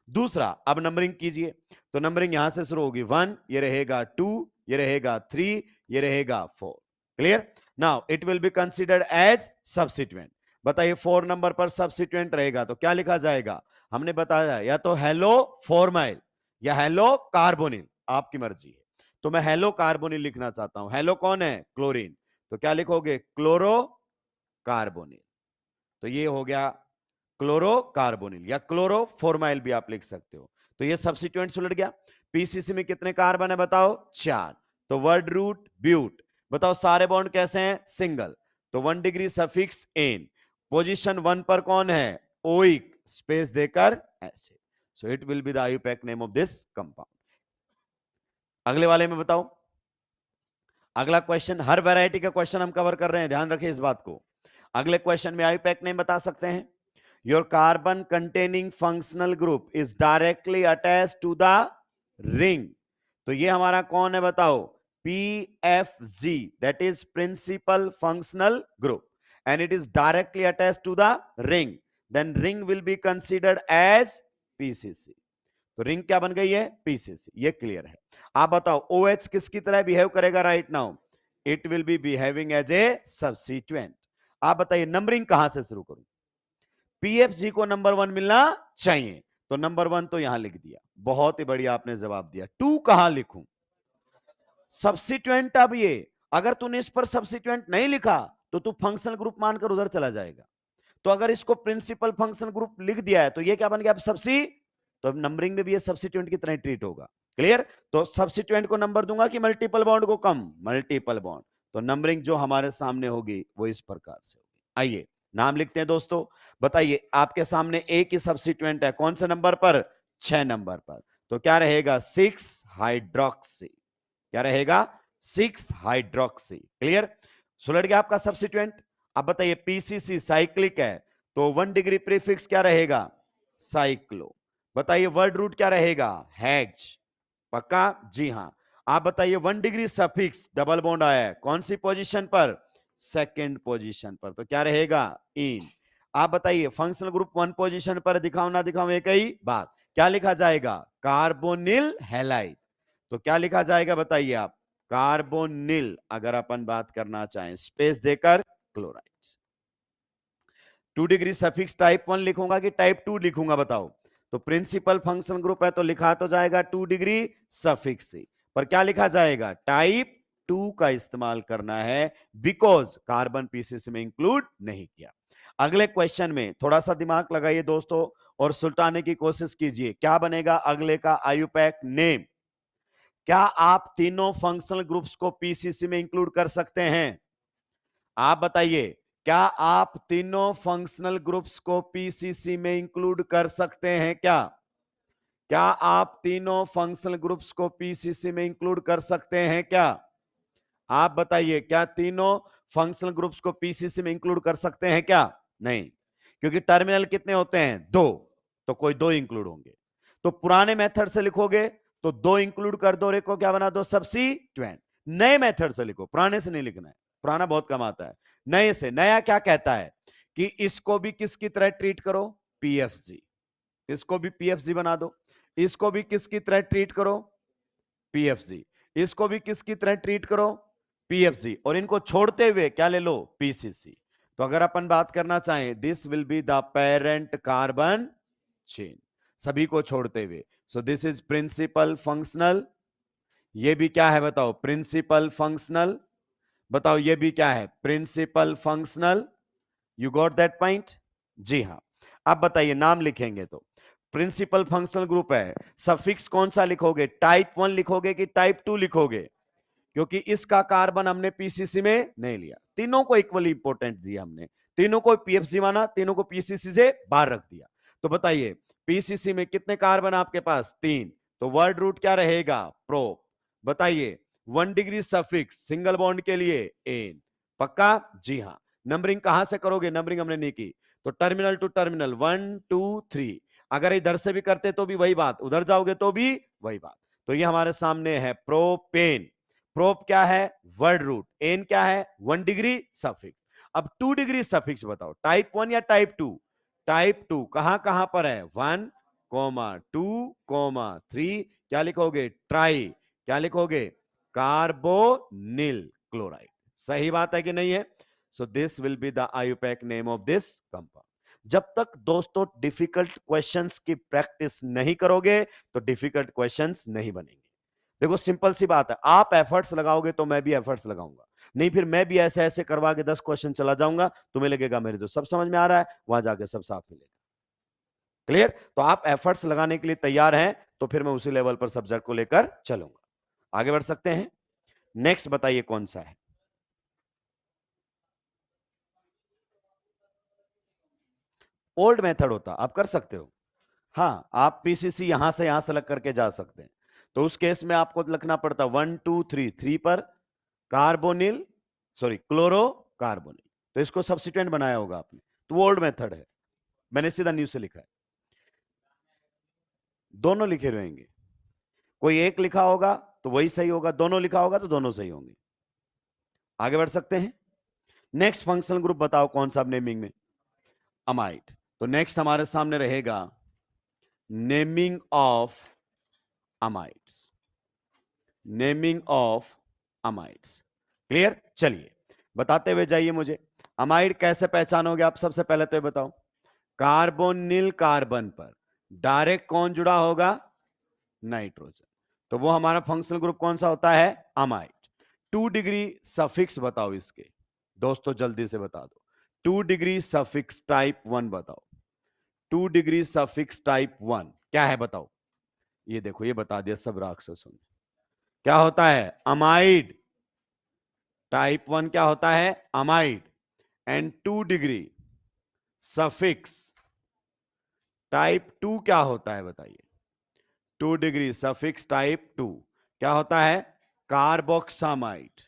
दूसरा, अब नंबरिंग कीजिए, तो नंबरिंग यहां से शुरू होगी, 1, ये रहेगा 2, ये रहेगा 3, ये रहेगा 4। Clear. Now it will be considered as substituent. बताइए 4 नंबर पर सब्स्टिट्यूएंट रहेगा तो क्या लिखा जाएगा, हमने बताया या तो हेलो फॉर्माइल या हेलो कार्बोनिल, आपकी मर्जी है। तो मैं हेलो कार्बोनिल लिखना चाहता हूं। हेलो कौन है, क्लोरीन, तो क्या लिखोगे, क्लोरो कार्बोनिल। तो ये हो गया क्लोरोकार्बोनिल या क्लोरोफॉर्माइल भी आप लिख सकते हो। तो ये सब्स्टिट्यूएंट उलट गया। पीसीसी में कितने कार्बन है बताओ, 4। तो वर्ड रूट ब्यूट, बताओ सारे बॉन्ड कैसे हैं, सिंगल। तो 1 डिग्री सफिक्स एन, पोजीशन 1 पर कौन है, ओइक, स्पेस देकर acid. So it will be the IUPAC name of this compound. अगले वाले में बताओ, अगला क्वेश्चन, हर वैरायटी का क्वेश्चन हम कवर कर रहे हैं, ध्यान रखिए इस बात को। अगले क्वेश्चन में आईयूपैक नेम बता सकते हैं। Your carbon containing functional group is directly attached to the ring. तो ये हमारा कौन है बताओ, PFG, that is principal functional group, and it is directly attached to the ring. Then ring will be considered as PCC. तो रिंग क्या बन गई है, PCC। ये क्लियर है। आप बताओ OH किसकी तरह बिहेव करेगा right now, it will be behaving as a substituent. आप बताइए नंबरिंग कहां से शुरू करूं, पीएफजी को नंबर 1 मिलना चाहिए, तो नंबर 1 तो यहां लिख दिया, बहुत ही बढ़िया आपने जवाब दिया। 2 कहां लिखूं, सब्स्टिट्यूएंट। अब ये अगर तूने इस पर सब्स्टिट्यूएंट नहीं लिखा तो तू फंक्शनल ग्रुप मानकर उधर चला जाएगा। तो अगर इसको प्रिंसिपल फंक्शनल ग्रुप लिख दिया है तो ये क्या बन गया, अब सब्सी, तो अब नंबरिंग में भी ये सब्स्टिट्यूएंट की तरह ट्रीट होगा। क्लियर। तो सब्स्टिट्यूएंट को नंबर दूंगा कि मल्टीपल बॉन्ड को कम, मल्टीपल बॉन्ड। तो नंबरिंग जो हमारे सामने होगी वो इस प्रकार से होगी। आइए नाम लिखते हैं दोस्तों। बताइए आपके सामने एक ही सब्स्टिट्यूएंट है, कौन से नंबर पर, 6 नंबर पर। तो क्या रहेगा, 6 हाइड्रोक्सी। क्या रहेगा, 6 हाइड्रोक्सी। क्लियर। सुलट गया आपका सब्स्टिट्यूएंट। अब बताइए पीसीसी साइक्लिक है, तो 1 डिग्री प्रीफिक्स क्या रहेगा, साइक्लो। बताइए वर्ड रूट क्या रहेगा, हेक्स। पक्का, जी हां। आप बताइए 1 डिग्री सफिक्स, डबल बॉन्ड आया है, कौन सी पोजीशन पर, सेकंड पोजीशन पर, तो क्या रहेगा, इन। आप बताइए फंक्शनल ग्रुप 1 पोजीशन पर, दिखाओ ना दिखाओ एक ही बात, क्या लिखा जाएगा, कार्बोनिल हैलाइड। तो क्या लिखा जाएगा बताइए आप, कार्बोनिल। अगर अपन बात करना चाहें स्पेस देकर क्लोराइड। 2 डिग्री सफिक्स टाइप 1 लिखूंगा कि टाइप 2 लिखूंगा बताओ। तो प्रिंसिपल फंक्शन ग्रुप है तो लिखा तो जाएगा 2 डिग्री सफिक्स से, पर क्या लिखा जाएगा, टाइप 2 का इस्तेमाल करना है, बिकॉज कार्बन पीसीसी में इंक्लूड नहीं किया। अगले क्वेश्चन में थोड़ा सा दिमाग लगाइए दोस्तों और सुलटाने की कोशिश कीजिए, क्या बनेगा अगले का आयुपैक नेम। क्या आप तीनों फंक्शनल ग्रुप्स को पीसीसी में इंक्लूड कर सकते हैं, आप बताइए, क्या आप तीनों फंक्शनल ग्रुप्स को पीसीसी में इंक्लूड कर सकते हैं क्या, क्या आप तीनों फंक्शनल ग्रुप्स को पीसीसी में इंक्लूड कर सकते हैं क्या, आप बताइए क्या तीनों फंक्शनल ग्रुप्स को पीसीसी में इंक्लूड कर सकते हैं क्या, नहीं, क्योंकि टर्मिनल कितने होते हैं, 2, तो कोई 2 इंक्लूड होंगे। तो पुराने मेथड से लिखोगे तो 2 इंक्लूड कर दो, रेको क्या बना दो, सब्स्टिट्यूएंट। नए मेथड से लिखो, पुराने से नहीं लिखना है, पुराना बहुत कम आता है। नए से, नया क्या कहता है कि इसको भी किसकी तरह ट्रीट करो, पीएफजी। इसको भी पीएफजी बना दो, इसको भी किसकी तरह ट्रीट करो, पीएफजी। इसको भी किसकी तरह ट्रीट करो, पीएफजी। और इनको छोड़ते हुए क्या ले लो, पीसीसी। तो अगर अपन बात करना चाहें, this will be the parent carbon chain, सभी को छोड़ते हुए। So this is principal functional, ये भी क्या है बताओ? Principal functional. बताओ ये भी क्या है? Principal functional. You got that point? जी हाँ। अब बताइए, नाम लिखेंगे तो प्रिंसिपल फंक्शनल ग्रुप है, सफिक्स कौन सा लिखोगे? टाइप 1 लिखोगे कि टाइप 2 लिखोगे? क्योंकि इसका कार्बन हमने पीसीसी में नहीं लिया, तीनों को इक्वली इंपॉर्टेंट दिया हमने, तीनों को पीएफसी माना, तीनों को पीसीसी से बाहर रख दिया। तो बताइए पीसीसी में कितने कार्बन आपके पास? 3। तो वर्ड रूट क्या रहेगा? प्रो। बताइए 1 डिग्री सफिक्स सिंगल बॉन्ड के लिए एन। पक्का? जी हाँ। नंबरिंग कहां से करोगे? नंबरिंग हमने नहीं की, तो टर्मिनल टू टर्मिनल 1 2 3। अगर इधर से भी करते तो भी वही बात, उधर जाओगे तो भी वही बात। तो ये हमारे सामने है प्रोपेन। प्रोप क्या है? Word root. एन क्या है? 1 डिग्री सफिक्स। अब 2 डिग्री सफिक्स बताओ, टाइप 1 या टाइप 2? टाइप 2 कहां कहां पर है? 1 कोमा 2 कोमा 3। क्या लिखोगे? ट्राई। क्या लिखोगे? Carbonyl chloride. सही बात है कि नहीं है? सो this will be the IUPAC name of this compound. जब तक दोस्तों डिफिकल्ट क्वेश्चंस की प्रैक्टिस नहीं करोगे तो डिफिकल्ट क्वेश्चंस नहीं बनेंगे। देखो सिंपल सी बात है, आप एफर्ट्स लगाओगे तो मैं भी एफर्ट्स लगाऊंगा, नहीं फिर मैं भी ऐसे ऐसे करवा के 10 क्वेश्चन चला जाऊंगा, तुम्हें लगेगा मेरे तो सब समझ में आ रहा है, वहां जाके सब साफ मिलेगा। क्लियर? तो आप एफर्ट्स लगाने के लिए तैयार हैं तो फिर मैं उसी लेवल पर सब्जेक्ट को लेकर चलूंगा। आगे बढ़ सकते हैं? नेक्स्ट बताइए कौन सा है? ओल्ड मेथड होता, आप कर सकते हो। हाँ, आप पीसीसी यहां से अलग करके जा सकते हैं। तो उस केस में आपको लिखना पड़ता 1 2 3 3 पर कार्बोनिल, सॉरी क्लोरो कार्बोनिल। तो इसको सब्स्टिट्यूएंट बनाया होगा आपने, तो वो ओल्ड मेथड है, मैंने सीधा न्यू से लिखा है। दोनों लिखे रहेंगे, कोई एक लिखा होगा तो वही सही होगा, दोनों लिखा होगा तो दोनों सही होंगे। आगे बढ़ सकते हैं? नेक्स्ट फंक्शनल ग्रुप बताओ कौन सा नेमिंग में? अमाइड। तो नेक्स्ट हमारे सामने रहेगा naming of amides. Naming of amides. Clear? चलिए बताते हुए जाइए मुझे, अमाइड कैसे पहचानोगे आप? सबसे पहले तो ये बताओ, कार्बोनिल कार्बन पर डायरेक्ट कौन जुड़ा होगा? नाइट्रोजन। तो वो हमारा फंक्शनल ग्रुप कौन सा होता है? अमाइड। 2 डिग्री सफिक्स बताओ इसके, दोस्तों जल्दी से बता दो। 2 डिग्री सफिक्स टाइप 1 बताओ। 2 डिग्री सफिक्स टाइप 1 क्या है बताओ? ये देखो, ये बता दिया सब राक्षसों ने। क्या होता है? अमाइड। टाइप 1 क्या होता है? Amide. And 2 degree suffix type 2 क्या होता है बताइए? 2 डिग्री सफिक्स टाइप 2 क्या होता है? Carboxamide.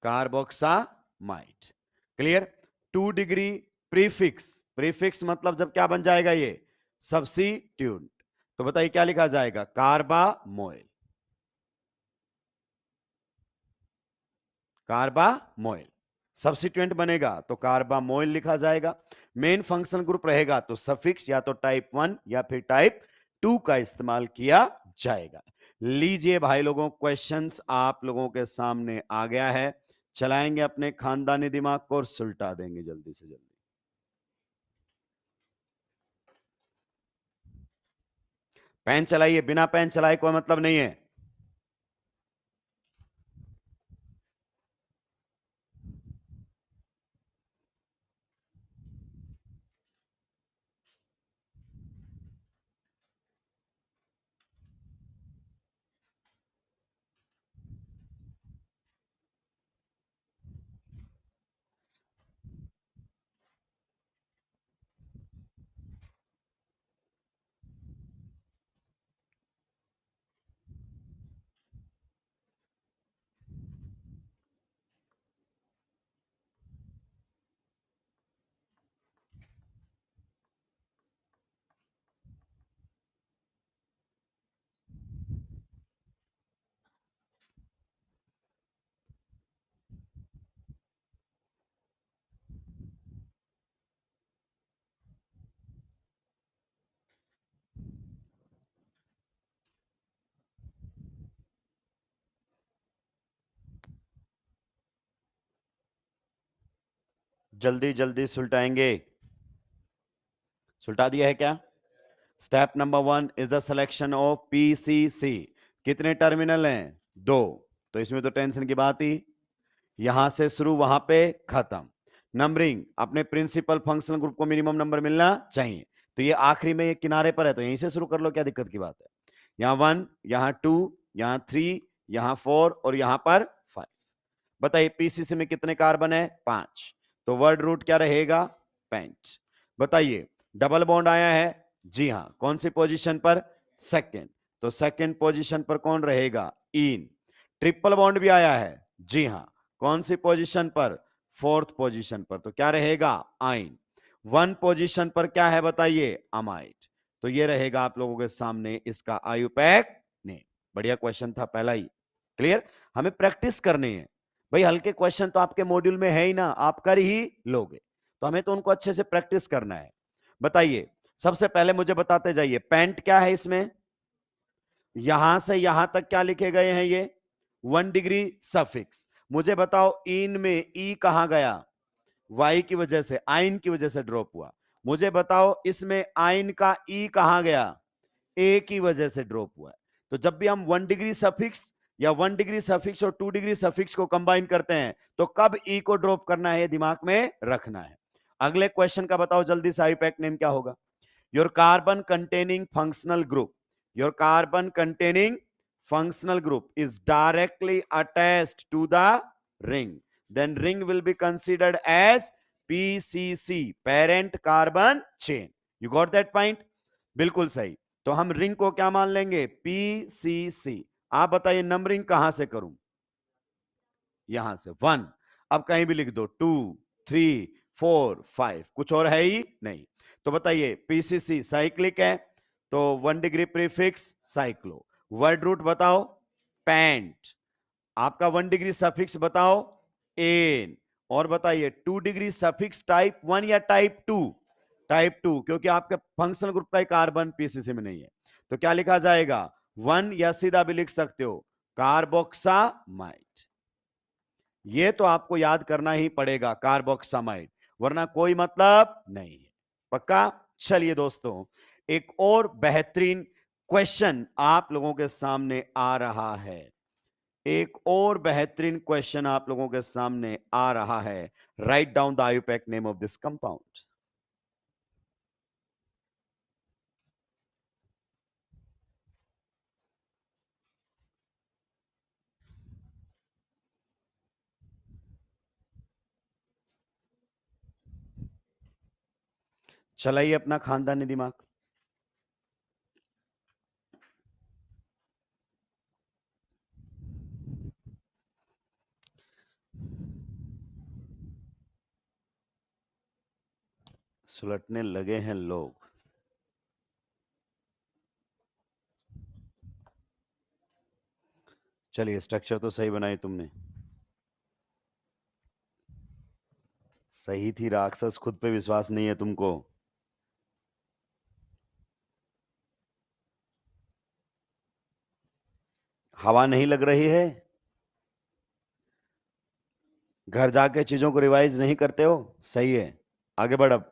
Carboxamide. Clear? 2 degree prefix, prefix मतलब जब क्या बन जाएगा ये? सब्स्टिट्यूट। तो बताइए क्या लिखा जाएगा? कार्बामोइल। कार्बामोइल सब्स्टिट्यूएंट बनेगा तो कार्बामोइल लिखा जाएगा। मेन फंक्शनल ग्रुप रहेगा तो सफिक्स या तो टाइप 1 या फिर टाइप 2 का इस्तेमाल किया जाएगा। लीजिए भाई लोगों, क्वेश्चंस आप लोगों के सामने आ गया है, चलाएंगे अपने खानदानी दिमाग को और सुलटा देंगे जल्दी से जल्दी। पेन चलाइए, बिना पेन चलाए कोई मतलब नहीं है। जल्दी जल्दी सुलटाएंगे। सुलटा दिया है क्या? Step number 1 is the selection of PCC. कितने टर्मिनल हैं? 2। तो इसमें तो टेंशन की बात ही, यहां से शुरू वहां पे खत्म। नंबरिंग, अपने प्रिंसिपल फंक्शनल ग्रुप को मिनिमम नंबर मिलना चाहिए, तो ये आखिरी में ये किनारे पर है तो यहीं से शुरू कर लो, क्या दिक्कत की बात है। यहां 1, यहां 2, यहां 3, यहां 4 और यहां पर 5। बताइए पीसीसी में कितने कार्बन है? 5। तो वर्ड रूट क्या रहेगा? पेंट। बताइए डबल बॉन्ड आया है, जी हां, कौन सी पोजीशन पर? सेकंड। तो सेकंड पोजीशन पर कौन रहेगा? इन। ट्रिपल बॉन्ड भी आया है, जी हां, कौन सी पोजीशन पर? फोर्थ पोजीशन पर, तो क्या रहेगा? आइन। वन पोजीशन पर क्या है बताइए? अमाइड। तो ये रहेगा आप लोगों के सामने इसका आयुपैक नेम। बढ़िया क्वेश्चन था पहला ही। क्लियर? हमें प्रैक्टिस करनी है भाई, हल्के क्वेश्चन तो आपके मॉड्यूल में है ही ना, आप कर ही लोगे, तो हमें तो उनको अच्छे से प्रैक्टिस करना है। बताइए सबसे पहले मुझे बताते जाइए, पेंट क्या है इसमें? यहां से यहां तक क्या लिखे गए हैं? ये 1 डिग्री सफिक्स। मुझे बताओ इन में ई कहां गया? वाई की वजह से, आइन की वजह से ड्रॉप हुआ। मुझे बताओ इसमें आइन का ई कहां गया? ए की वजह से ड्रॉप हुआ है। तो जब भी हम 1 डिग्री सफिक्स या 1 डिग्री सफिक्स और 2 डिग्री सफिक्स को कंबाइन करते हैं तो कब ई को ड्रॉप करना है, दिमाग में रखना है। अगले क्वेश्चन का बताओ जल्दी से, आईपैक नेम क्या होगा? Your carbon containing functional group, your carbon containing functional group is directly attached to the ring, then ring will be considered as PCC, parent carbon chain. You got that point? बिल्कुल सही। तो हम रिंग को क्या मान लेंगे? PCC। आप बताइए नंबरिंग कहां से करूं? यहां से 1। अब कहीं भी लिख दो 2, 3, 4, 5, कुछ और है ही नहीं। तो बताइए पीसीसी साइक्लिक है, तो 1 degree prefix cyclo. Word root बताओ? पेंट। आपका 1 डिग्री सफिक्स बताओ? एन। और बताइए 2 डिग्री सफिक्स टाइप 1 या टाइप 2? टाइप 2, क्योंकि आपके फंक्शनल ग्रुप का कार्बन पीसीसी में नहीं है, तो क्या लिखा जाएगा? 1, या सीधा भी लिख सकते हो कार्बोक्सामाइड। ये तो आपको याद करना ही पड़ेगा, कार्बोक्सामाइड, वरना कोई मतलब नहीं है। पक्का? चलिए दोस्तों, एक और बेहतरीन क्वेश्चन आप लोगों के सामने आ रहा है। एक और बेहतरीन क्वेश्चन आप लोगों के सामने आ रहा है। Write down the IUPAC name of this compound. चलाइए अपना खानदानी दिमाग। सुलटने लगे हैं लोग। चलिए स्ट्रक्चर तो सही बनाई तुमने, सही थी राक्षस, खुद पे विश्वास नहीं है तुमको। हवा नहीं लग रही है? घर जाके चीजों को रिवाइज नहीं करते हो? सही है, आगे बढ़ अब।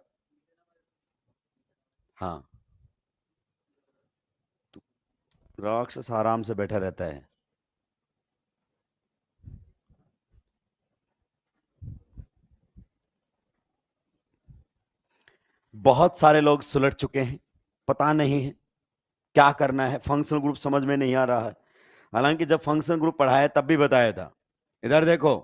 हाँ, राक्षस आराम से बैठा रहता है। बहुत सारे लोग सुलट चुके हैं, पता नहीं है क्या करना है, फंक्शनल ग्रुप समझ में नहीं आ रहा है। हालांकि जब फंक्शनल ग्रुप पढ़ाया तब भी बताया था। इधर देखो,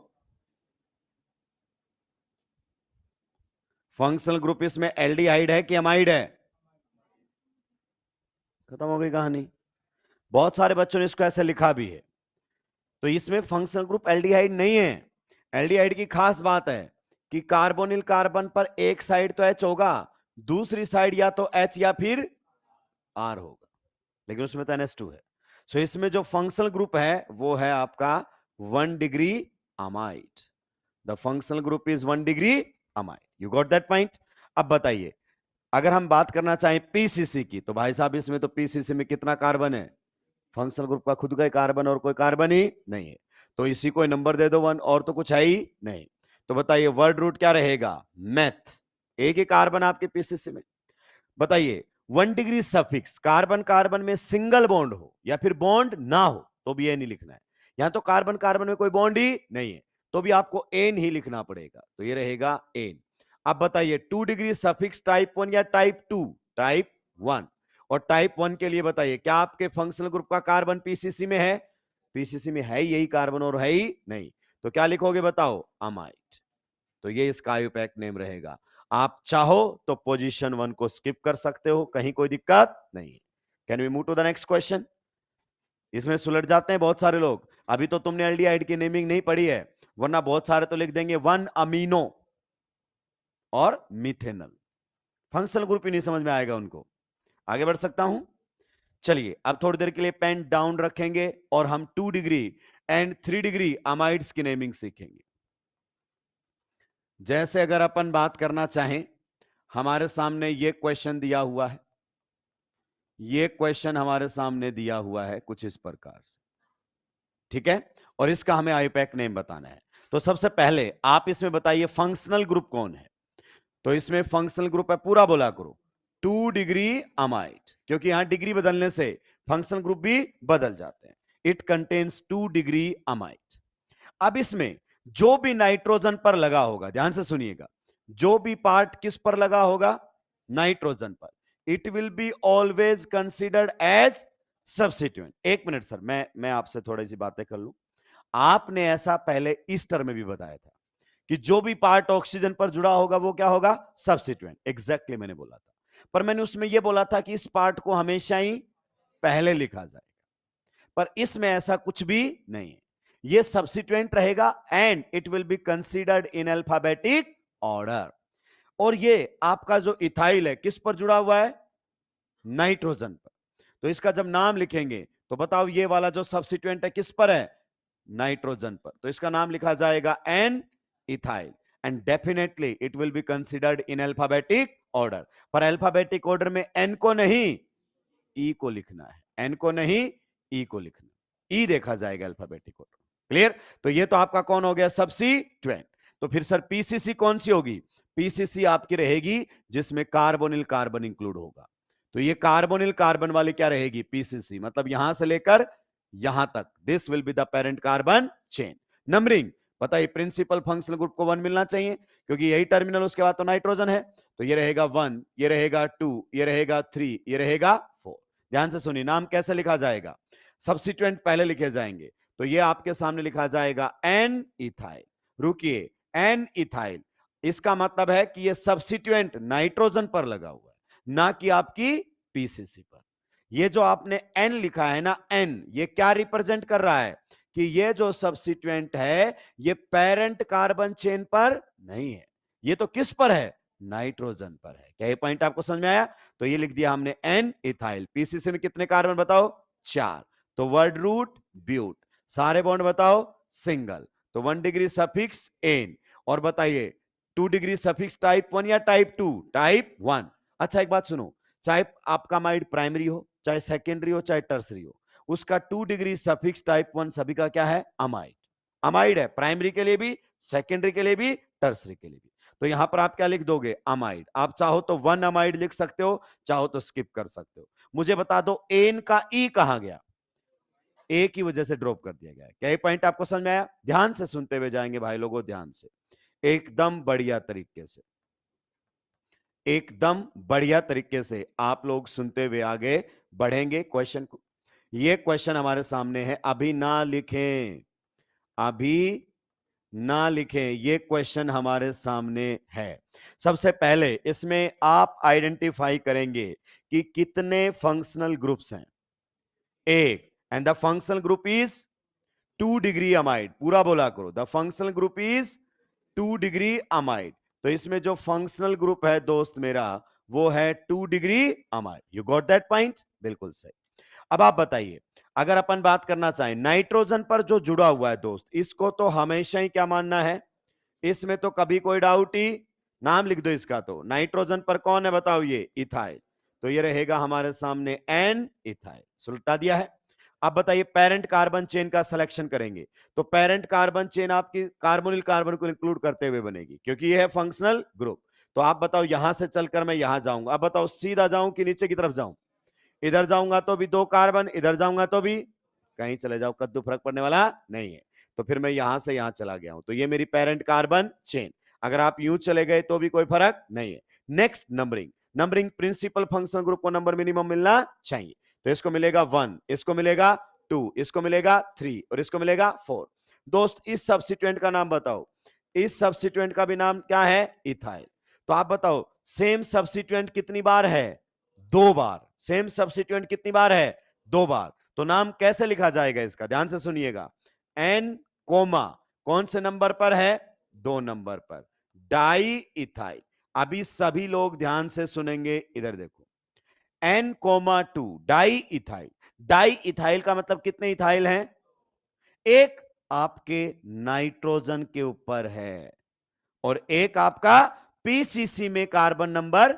फंक्शनल ग्रुप इसमें एल्डिहाइड है कि अमाइड है? खत्म हो गई कहानी। बहुत सारे बच्चों ने इसको ऐसे लिखा भी है, तो इसमें फंक्शनल ग्रुप एल्डिहाइड नहीं है। एल्डिहाइड की खास बात है कि कार्बोनिल कार्बन पर एक साइड तो एच होगा, दूसरी साइड या तो एच या फिर आर होगा, लेकिन उसमें तो NH2 है। सो इसमें जो फंक्शनल ग्रुप है वो है आपका 1 degree amide. The functional group is 1 degree amide. You got that point? अब बताइए, अगर हम बात करना चाहें पीसीसी की, तो भाई साहब इसमें तो पीसीसी में कितना कार्बन है? फंक्शनल ग्रुप का खुद का ही कार्बन और कोई कार्बन ही नहीं है, तो इसी को नंबर दे दो 1, और तो कुछ है ही नहीं। तो बताइए वर्ड रूट क्या रहेगा? मेथ। एक ही कार्बन आपके पीसीसी में। बताइए 1 डिग्री सफिक्स कार्बन कार्बन में सिंगल बॉन्ड हो या फिर बॉन्ड ना हो तो भी ये नहीं लिखना है। यहां तो कार्बन कार्बन में कोई बॉन्ड ही नहीं है तो भी आपको एन ही लिखना पड़ेगा, तो ये रहेगा एन। अब बताइए 2 डिग्री सफिक्स टाइप 1 या टाइप 2? टाइप 1। और टाइप 1 के लिए बताइए क्या आपके फंक्शनल ग्रुप का कार्बन पीसीसी में है? पीसीसी में है यही कार्बन और है ही नहीं, तो क्या लिखोगे बताओ? अमाइड। तो ये इसका आयुपैक नेम रहेगा। आप चाहो तो पोजीशन 1 को स्किप कर सकते हो, कहीं कोई दिक्कत नहीं है। Can we move to the next question? इसमें सुलझ जाते हैं बहुत सारे लोग। अभी तो तुमने एल्डिहाइड की नेमिंग नहीं पढ़ी है, वरना बहुत सारे तो लिख देंगे 1 अमीनो और मिथेनल, फंक्शनल ग्रुप ही नहीं समझ में आएगा उनको। आगे बढ़ सकता हूं? चलिए अब थोड़ी देर के लिए पेन डाउन रखेंगे और हम 2 डिग्री एंड 3 डिग्री अमाइड्स की नेमिंग सीखेंगे। जैसे अगर अपन बात करना चाहें, हमारे सामने ये क्वेश्चन दिया हुआ है, ये क्वेश्चन हमारे सामने दिया हुआ है कुछ इस प्रकार से, ठीक है, और इसका हमें आईपैक नेम बताना है। तो सबसे पहले आप इसमें बताइए फंक्शनल ग्रुप कौन है? तो इसमें फंक्शनल ग्रुप है, पूरा बोला करो, 2 डिग्री अमाइड, क्योंकि यहां डिग्री बदलने से फंक्शनल ग्रुप भी बदल जाते हैं। It contains 2 degree amide. अब इसमें जो भी नाइट्रोजन पर लगा होगा, ध्यान से सुनिएगा, जो भी पार्ट किस पर लगा होगा? नाइट्रोजन पर, it will be always considered as substituent. एक मिनट सर, मैं आपसे थोड़ी सी बातें कर लूं। आपने ऐसा पहले ईस्टर में भी बताया था कि जो भी पार्ट ऑक्सीजन पर जुड़ा होगा वो क्या होगा? सब्स्टिट्यूएंट। एग्जैक्टली मैंने बोला था, पर मैंने उसमें यह बोला था कि इस पार्ट को हमेशा ही पहले लिखा जाएगा, पर इसमें ऐसा कुछ भी नहीं है, ये सब्स्टिट्यूएंट रहेगा and it will be considered in alphabetic order. और ये आपका जो इथाइल है किस पर जुड़ा हुआ है? नाइट्रोजन पर। तो इसका जब नाम लिखेंगे तो बताओ ये वाला जो सब्स्टिट्यूएंट है किस पर है? नाइट्रोजन पर, तो इसका नाम लिखा जाएगा N ethyl and definitely it will be considered in alphabetic order. पर अल्फाबेटिक ऑर्डर में एन को नहीं ई को लिखना है, एन को नहीं ई को लिखना, ई देखा जाएगा अल्फाबेटिक ऑर्डर। क्लियर? तो ये तो आपका कौन हो गया? सब्स्टिट्यूएंट। तो फिर सर पीसीसी कौन सी होगी? पीसीसी आपकी रहेगी जिसमें कार्बोनिल कार्बन इंक्लूड होगा, तो ये कार्बोनिल कार्बन वाली क्या रहेगी? पीसीसी, मतलब यहां से लेकर यहां तक, this will be the parent carbon chain. Numbering बताइए, प्रिंसिपल फंक्शनल ग्रुप को 1 मिलना चाहिए क्योंकि यही टर्मिनल, उसके बाद तो नाइट्रोजन है, तो ये रहेगा 1, ये रहेगा 2, ये रहेगा 3, ये रहेगा 4। ध्यान से सुनिए, नाम कैसे लिखा जाएगा? सब्स्टिट्यूएंट पहले लिखे जाएंगे, तो ये आपके सामने लिखा जाएगा एन इथाइल। रुकिए, एन इथाइल, इसका मतलब है कि ये सब्स्टिट्यूएंट नाइट्रोजन पर लगा हुआ है, ना कि आपकी पीसीसी पर। ये जो आपने एन लिखा है ना, एन, ये क्या रिप्रेजेंट कर रहा है? कि ये जो सब्स्टिट्यूएंट है ये पेरेंट कार्बन चेन पर नहीं है, ये तो किस पर है? नाइट्रोजन पर है। क्या ये पॉइंट आपको समझ में आया? तो ये लिख दिया हमने एन इथाइल। पीसीसी में कितने कार्बन बताओ? 4। तो वर्ड रूट ब्यूट, सारे बॉन्ड बताओ सिंगल, तो 1 डिग्री सफिक्स एन। और बताइए 2 डिग्री सफिक्स टाइप 1 या टाइप 2? टाइप 1। अच्छा एक बात सुनो, चाहे आपका अमाइड प्राइमरी हो, चाहे सेकेंडरी हो, चाहे टर्सरी हो, उसका 2 डिग्री सफिक्स टाइप 1 सभी का क्या है? अमाइड। अमाइड है, प्राइमरी के लिए भी, सेकेंडरी के लिए भी, टर्सरी के लिए भी। तो यहां पर आप क्या लिख दोगे? अमाइड। आप चाहो तो 1 अमाइड लिख सकते हो, चाहो तो स्किप कर सकते हो। मुझे बता दो एन का ई कहां गया? ए की वजह से ड्रॉप कर दिया गया है। क्या ये पॉइंट आपको समझ में आया? ध्यान से सुनते हुए जाएंगे भाई लोगों, ध्यान से, एकदम बढ़िया तरीके से, एकदम बढ़िया तरीके से आप लोग सुनते हुए आगे बढ़ेंगे क्वेश्चन को। ये क्वेश्चन हमारे सामने है, अभी ना लिखें, अभी ना लिखें, ये क्वेश्चन हमारे सामने है। सबसे पहले इसमें आप आइडेंटिफाई करेंगे कि कितने फंक्शनल ग्रुप्स हैं। एक, and the functional group is 2 degree amide, पूरा बोला करो, the functional group is 2 degree amide. तो इसमें जो फंक्शनल ग्रुप है दोस्त मेरा, वो है 2 degree amide. You got that point? बिल्कुल सही। अब आप बताइए, अगर अपन बात करना चाहें नाइट्रोजन पर जो जुड़ा हुआ है दोस्त, इसको तो हमेशा ही क्या मानना है? इसमें तो कभी कोई डाउट ही, नाम लिख दो इसका, तो नाइट्रोजन पर कौन है बताओ? ये इथाइल। तो ये रहेगा हमारे सामने एन इथाइल, सुलटा दिया है। अब बताइए पेरेंट कार्बन चेन का सिलेक्शन करेंगे, तो पेरेंट कार्बन चेन आपकी कार्बोनिल कार्बन को इंक्लूड करते हुए बनेगी क्योंकि ये है फंक्शनल ग्रुप। तो आप बताओ यहां से चलकर मैं यहां जाऊंगा, अब बताओ सीधा जाऊं कि नीचे की तरफ जाऊं? इधर जाऊंगा तो भी 2 कार्बन, इधर जाऊंगा तो भी, कहीं चले जाओ कद्दू फर्क पड़ने वाला नहीं है। तो फिर मैं यहां से यहां चला गया हूं, तो ये मेरी पेरेंट कार्बन चेन। अगर आप यूं चले गए तो भी कोई फर्क नहीं है। Next numbering, numbering principal functional group को नंबर मिनिमम मिलना चाहिए। तो इसको मिलेगा 1, इसको मिलेगा 2, इसको मिलेगा 3 और इसको मिलेगा 4। दोस्त इस सब्स्टिट्यूएंट का नाम बताओ, इस सब्स्टिट्यूएंट का भी नाम क्या है? इथाइल। तो आप बताओ सेम सब्स्टिट्यूएंट कितनी बार है? 2 बार। सेम सब्स्टिट्यूएंट कितनी बार है? 2 बार। तो नाम कैसे लिखा जाएगा इसका? ध्यान से सुनिएगा। एन कोमा कौन से नंबर पर है? 2 नंबर पर, डाई इथाइल। अभी सभी लोग ध्यान से सुनेंगे, इधर देखो, N,2 di ethyl. Di ethyl का मतलब कितने इथाइल हैं? एक आपके नाइट्रोजन के ऊपर है और एक आपका पीसीसी में कार्बन नंबर।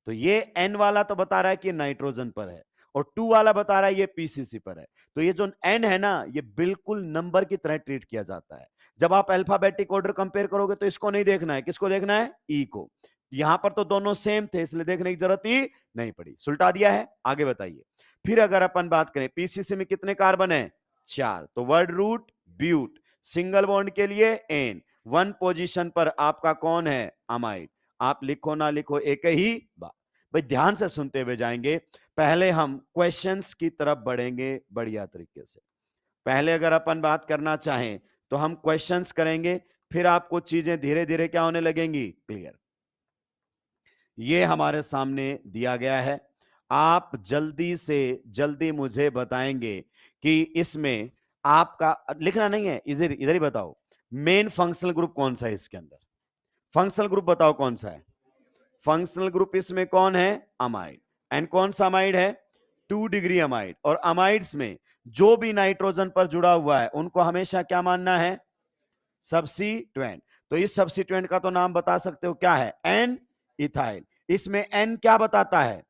तो ये एन वाला तो बता रहा है कि नाइट्रोजन पर है और 2 वाला बता रहा है ये पीसीसी पर है। तो ये जो एन है ना, ये बिल्कुल नंबर की तरह ट्रीट किया जाता है। जब आप अल्फाबेटिक ऑर्डर कंपेयर करोगे तो इसको नहीं देखना है, किसको देखना है? ई को। यहां पर तो दोनों सेम थे इसलिए देखने की जरूरत ही नहीं पड़ी, सुलटा दिया है। आगे बताइए। फिर अगर अपन बात करें पीसीसी में कितने कार्बन है? 4। तो word root but, single bond के लिए एन, 1 पोजीशन पर आपका कौन है? अमाइड। आप लिखो ना लिखो एक ही बात। भाई ध्यान से सुनते हुए जाएंगे। पहले हम क्वेश्चंस की तरफ बढ़ेंगे बढ़िया तरीके से। पहले अगर अपन बात करना चाहें तो हम क्वेश्चंस करेंगे, फिर आपको चीजें धीरे धीरे क्या होने लगेंगी? क्लियर। ये हमारे सामने दिया गया है। आप जल्दी से जल्दी मुझे बताएंगे कि इसमें आपका लिखना नहीं है, इधर इधर ही बताओ मेन फंक्शनल ग्रुप कौन सा है इसके अंदर? फंक्शनल ग्रुप बताओ कौन सा है? फंक्शनल ग्रुप इसमें कौन है? अमाइड। एंड कौन सा अमाइड है? 2 डिग्री अमाइड। और अमाइड्स में जो भी नाइट्रोजन पर जुड़ा हुआ है उनको हमेशा क्या मानना है? सब्स्टिट्यूएंट। तो इस सब्स्टिट्यूएंट का तो नाम बता सकते हो, क्या है? N ethyl. इसमें एन क्या बताता है?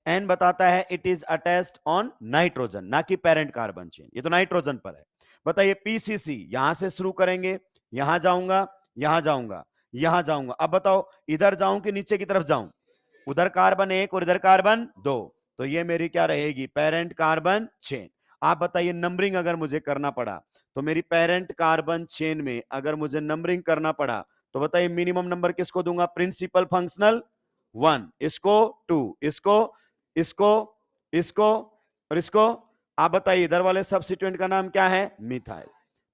एन बताता है it is attached on nitrogen, ना कि पेरेंट कार्बन चेन। ये तो नाइट्रोजन पर है। बताइए पीसीसी, यहां से शुरू करेंगे, यहां जाऊंगा, यहां जाऊंगा, यहां जाऊंगा। अब बताओ इधर जाऊं कि नीचे की तरफ जाऊं? उधर कार्बन 1 और इधर कार्बन 2। तो ये मेरी क्या रहेगी? Parent carbon chain. आप बताइए नंबरिंग अगर मुझे करना पड़ा तो मेरी पेरेंट कार्बन चेन में अगर मुझे नंबरिंग करना पड़ा तो बताइए मिनिमम नंबर किसको दूंगा? प्रिंसिपल फंक्शनल 1, इसको 2, इसको, इसको, इसको और इसको। आप बताइए इधर वाले सब्स्टिट्यूएंट का नाम क्या है? मिथाइल।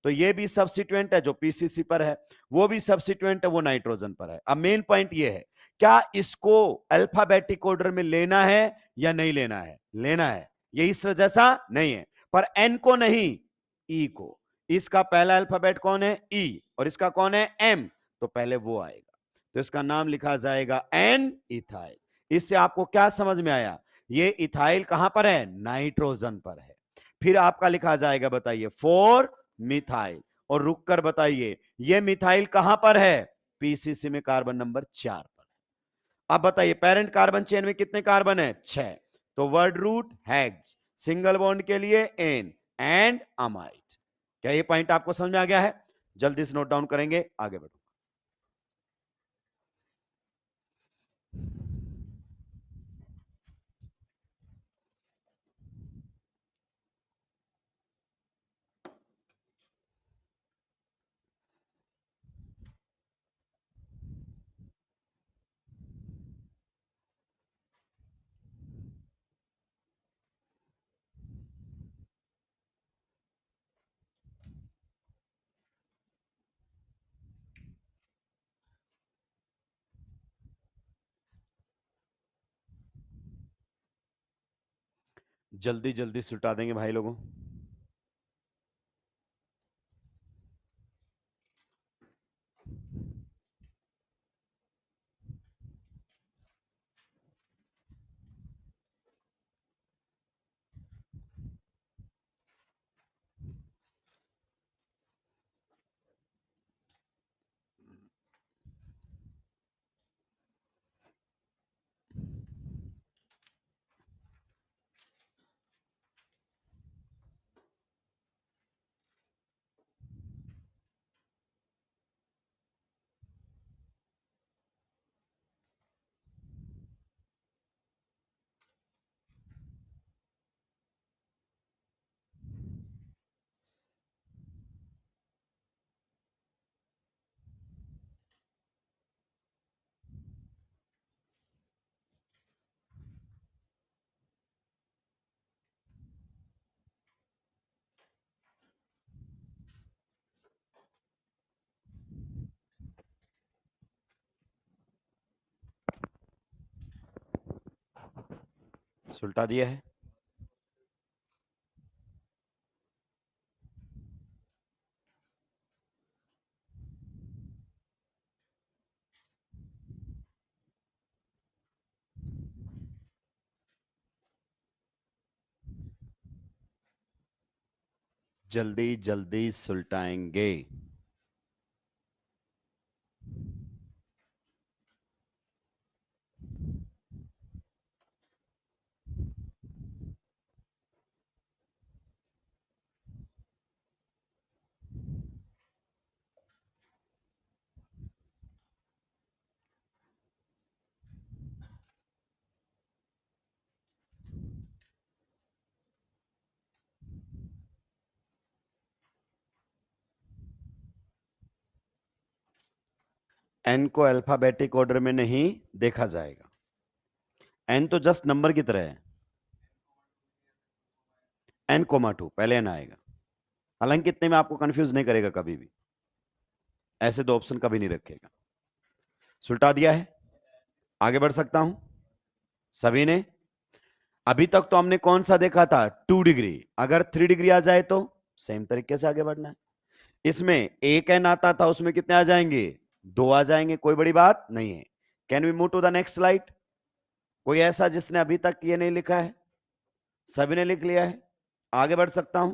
तो ये भी सब्स्टिट्यूएंट है जो पीसीसी पर है, वो भी सब्स्टिट्यूएंट है वो नाइट्रोजन पर है। अब मेन पॉइंट ये है, क्या इसको अल्फाबेटिक ऑर्डर में लेना है या नहीं लेना है? लेना है। ये इस तरह जैसा नहीं है, पर एन को नहीं, ई को। इसका पहला अल्फाबेट कौन है? ई, और इसका कौन है? एम। तो पहले वो आएगा, तो इसका नाम लिखा जाएगा एन इथाइल। इससे आपको क्या समझ में आया? ये इथाइल कहां पर है? नाइट्रोजन पर है। फिर आपका लिखा जाएगा, बताइए, 4 मिथाइल। और रुककर बताइए ये मिथाइल कहां पर है? पीसीसी में कार्बन नंबर 4 पर। अब बताइए पेरेंट कार्बन चेन में कितने कार्बन है? 6। तो word root hex, single bond के लिए एन एंड अमाइड। क्या ये पॉइंट आपको समझ में आ गया है? जल्दी से नोट डाउन करेंगे, आगे बढ़ो। जल्दी जल्दी सुटा देंगे भाई लोगों। सुलटा दिया है। जल्दी जल्दी सुलटाएंगे। एन को अल्फाबेटिक ऑर्डर में नहीं देखा जाएगा। एन तो जस्ट नंबर की तरह है। एन कोमा 2 पहले एन आएगा। हालांकि इतने में आपको कंफ्यूज नहीं करेगा कभी भी, ऐसे दो ऑप्शन कभी नहीं रखेगा। सुलटा दिया है, आगे बढ़ सकता हूं सभी ने। अभी तक तो हमने कौन सा देखा था, 2 डिग्री। अगर 3 डिग्री आ जाए तो सेम तरीके से आगे बढ़ना है। इसमें एक एन आता था, उसमें कितने आ जाएंगे, 2 आ जाएंगे, कोई बड़ी बात नहीं है। Can we move to the next slide. कोई ऐसा जिसने अभी तक ये नहीं लिखा है, सभी ने लिख लिया है, आगे बढ़ सकता हूं।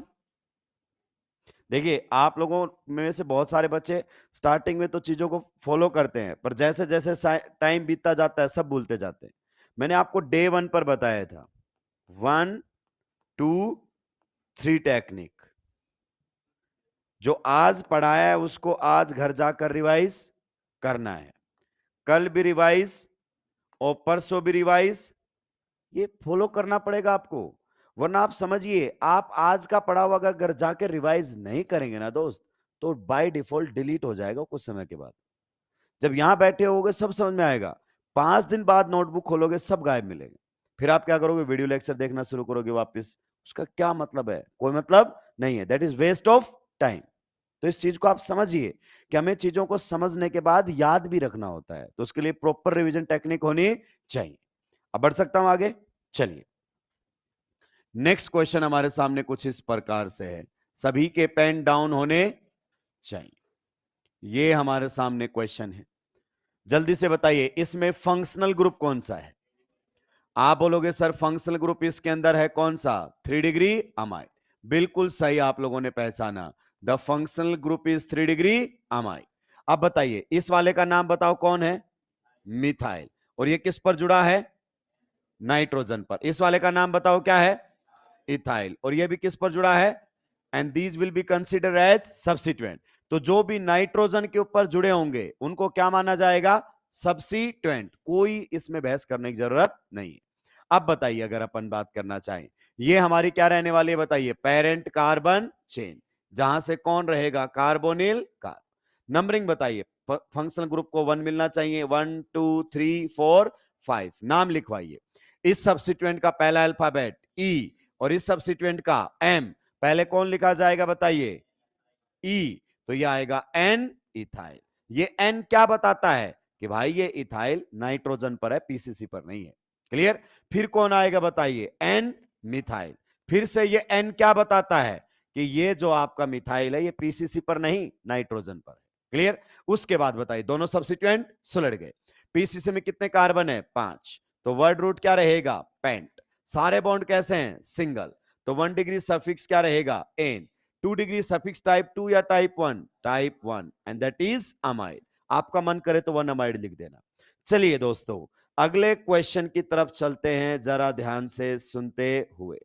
देखिए आप लोगों में से बहुत सारे बच्चे स्टार्टिंग में तो चीजों को फॉलो करते हैं, पर जैसे जैसे टाइम बीतता जाता है सब भूलते जाते हैं। मैंने आपको डे 1 पर बताया था 1 2 3 टेक्निक। जो आज पढ़ाया है उसको आज घर जाकर रिवाइज करना है, कल भी रिवाइज और परसों भी रिवाइज, ये फॉलो करना पड़ेगा आपको। वरना आप समझिए, आप आज का पढ़ा हुआ अगर घर जाकर रिवाइज नहीं करेंगे ना दोस्त, तो बाय डिफॉल्ट डिलीट हो जाएगा कुछ समय के बाद। जब यहां बैठे होगे सब समझ में आएगा, 5 दिन बाद नोटबुक खोलोगे सब गायब मिलेगा। फिर आप क्या करोगे, वीडियो लेक्चर देखना शुरू करोगे वापस। उसका क्या मतलब है, कोई मतलब नहीं है, that is waste of time. तो इस चीज को आप समझिए कि हमें चीजों को समझने के बाद याद भी रखना होता है, तो उसके लिए प्रॉपर रिवीजन टेक्निक होनी चाहिए। अब बढ़ सकता हूं आगे, चलिए। नेक्स्ट क्वेश्चन हमारे सामने कुछ इस प्रकार से है, सभी के पेन डाउन होने चाहिए। ये हमारे सामने क्वेश्चन है, जल्दी से बताइए इसमें फंक्शनल ग्रुप कौन सा है। आप बोलोगे सर फंक्शनल ग्रुप इसके अंदर है कौन सा, 3 डिग्री अमाइड। बिल्कुल सही आप लोगों ने पहचाना, the functional group is 3 degree amide. अब बताइए इस वाले का नाम बताओ कौन है, मिथाइल। और ये किस पर जुड़ा है, नाइट्रोजन पर। इस वाले का नाम बताओ क्या है, इथाइल। और ये भी किस पर जुड़ा है, and these will be consider as substituent. तो जो भी नाइट्रोजन के ऊपर जुड़े होंगे उनको क्या माना जाएगा, सब्सिट्यूएंट। कोई इसमें बहस करने की जरूरत नहीं है। अब बताइए अगर अपन बात करना चाहें, ये हमारी क्या रहने वाली है बताइए, पेरेंट कार्बन चेन, जहां से कौन रहेगा, कार्बोनिल कार्ब। नंबरिंग बताइए, फंक्शनल ग्रुप को 1 मिलना चाहिए, 1 2 3 4 5। नाम लिखवाइए। इस सब्सिट्यूएंट का पहला अल्फाबेट ई और इस सब्सिट्यूएंट का एम, पहले कौन लिखा जाएगा बताइए, ई। तो ये आएगा एन इथाइल। ये एन क्या बताता है कि भाई ये इथाइल नाइट्रोजन पर है, पीसीसी पर नहीं है। क्लियर। फिर कौन आएगा बताइए, एन मिथाइल। फिर से ये एन क्या बताता है कि ये जो आपका मिथाइल है ये पीसीसी पर नहीं नाइट्रोजन पर है। क्लियर। उसके बाद बताइए दोनों सब्सिट्यूएंट सुलट गए। पीसीसी में कितने कार्बन है, 5। तो वर्ड रूट क्या रहेगा, पेंट। सारे बॉन्ड कैसे हैं, सिंगल। तो 1 डिग्री सफिक्स क्या रहेगा, एन। 2 डिग्री सफिक्स टाइप 2 या type 1, type 1, and that is amide. आपका मन करे तो 1 अमाइड लिख देना। चलिए दोस्तों अगले क्वेश्चन की तरफ चलते हैं, जरा ध्यान से सुनते हुए।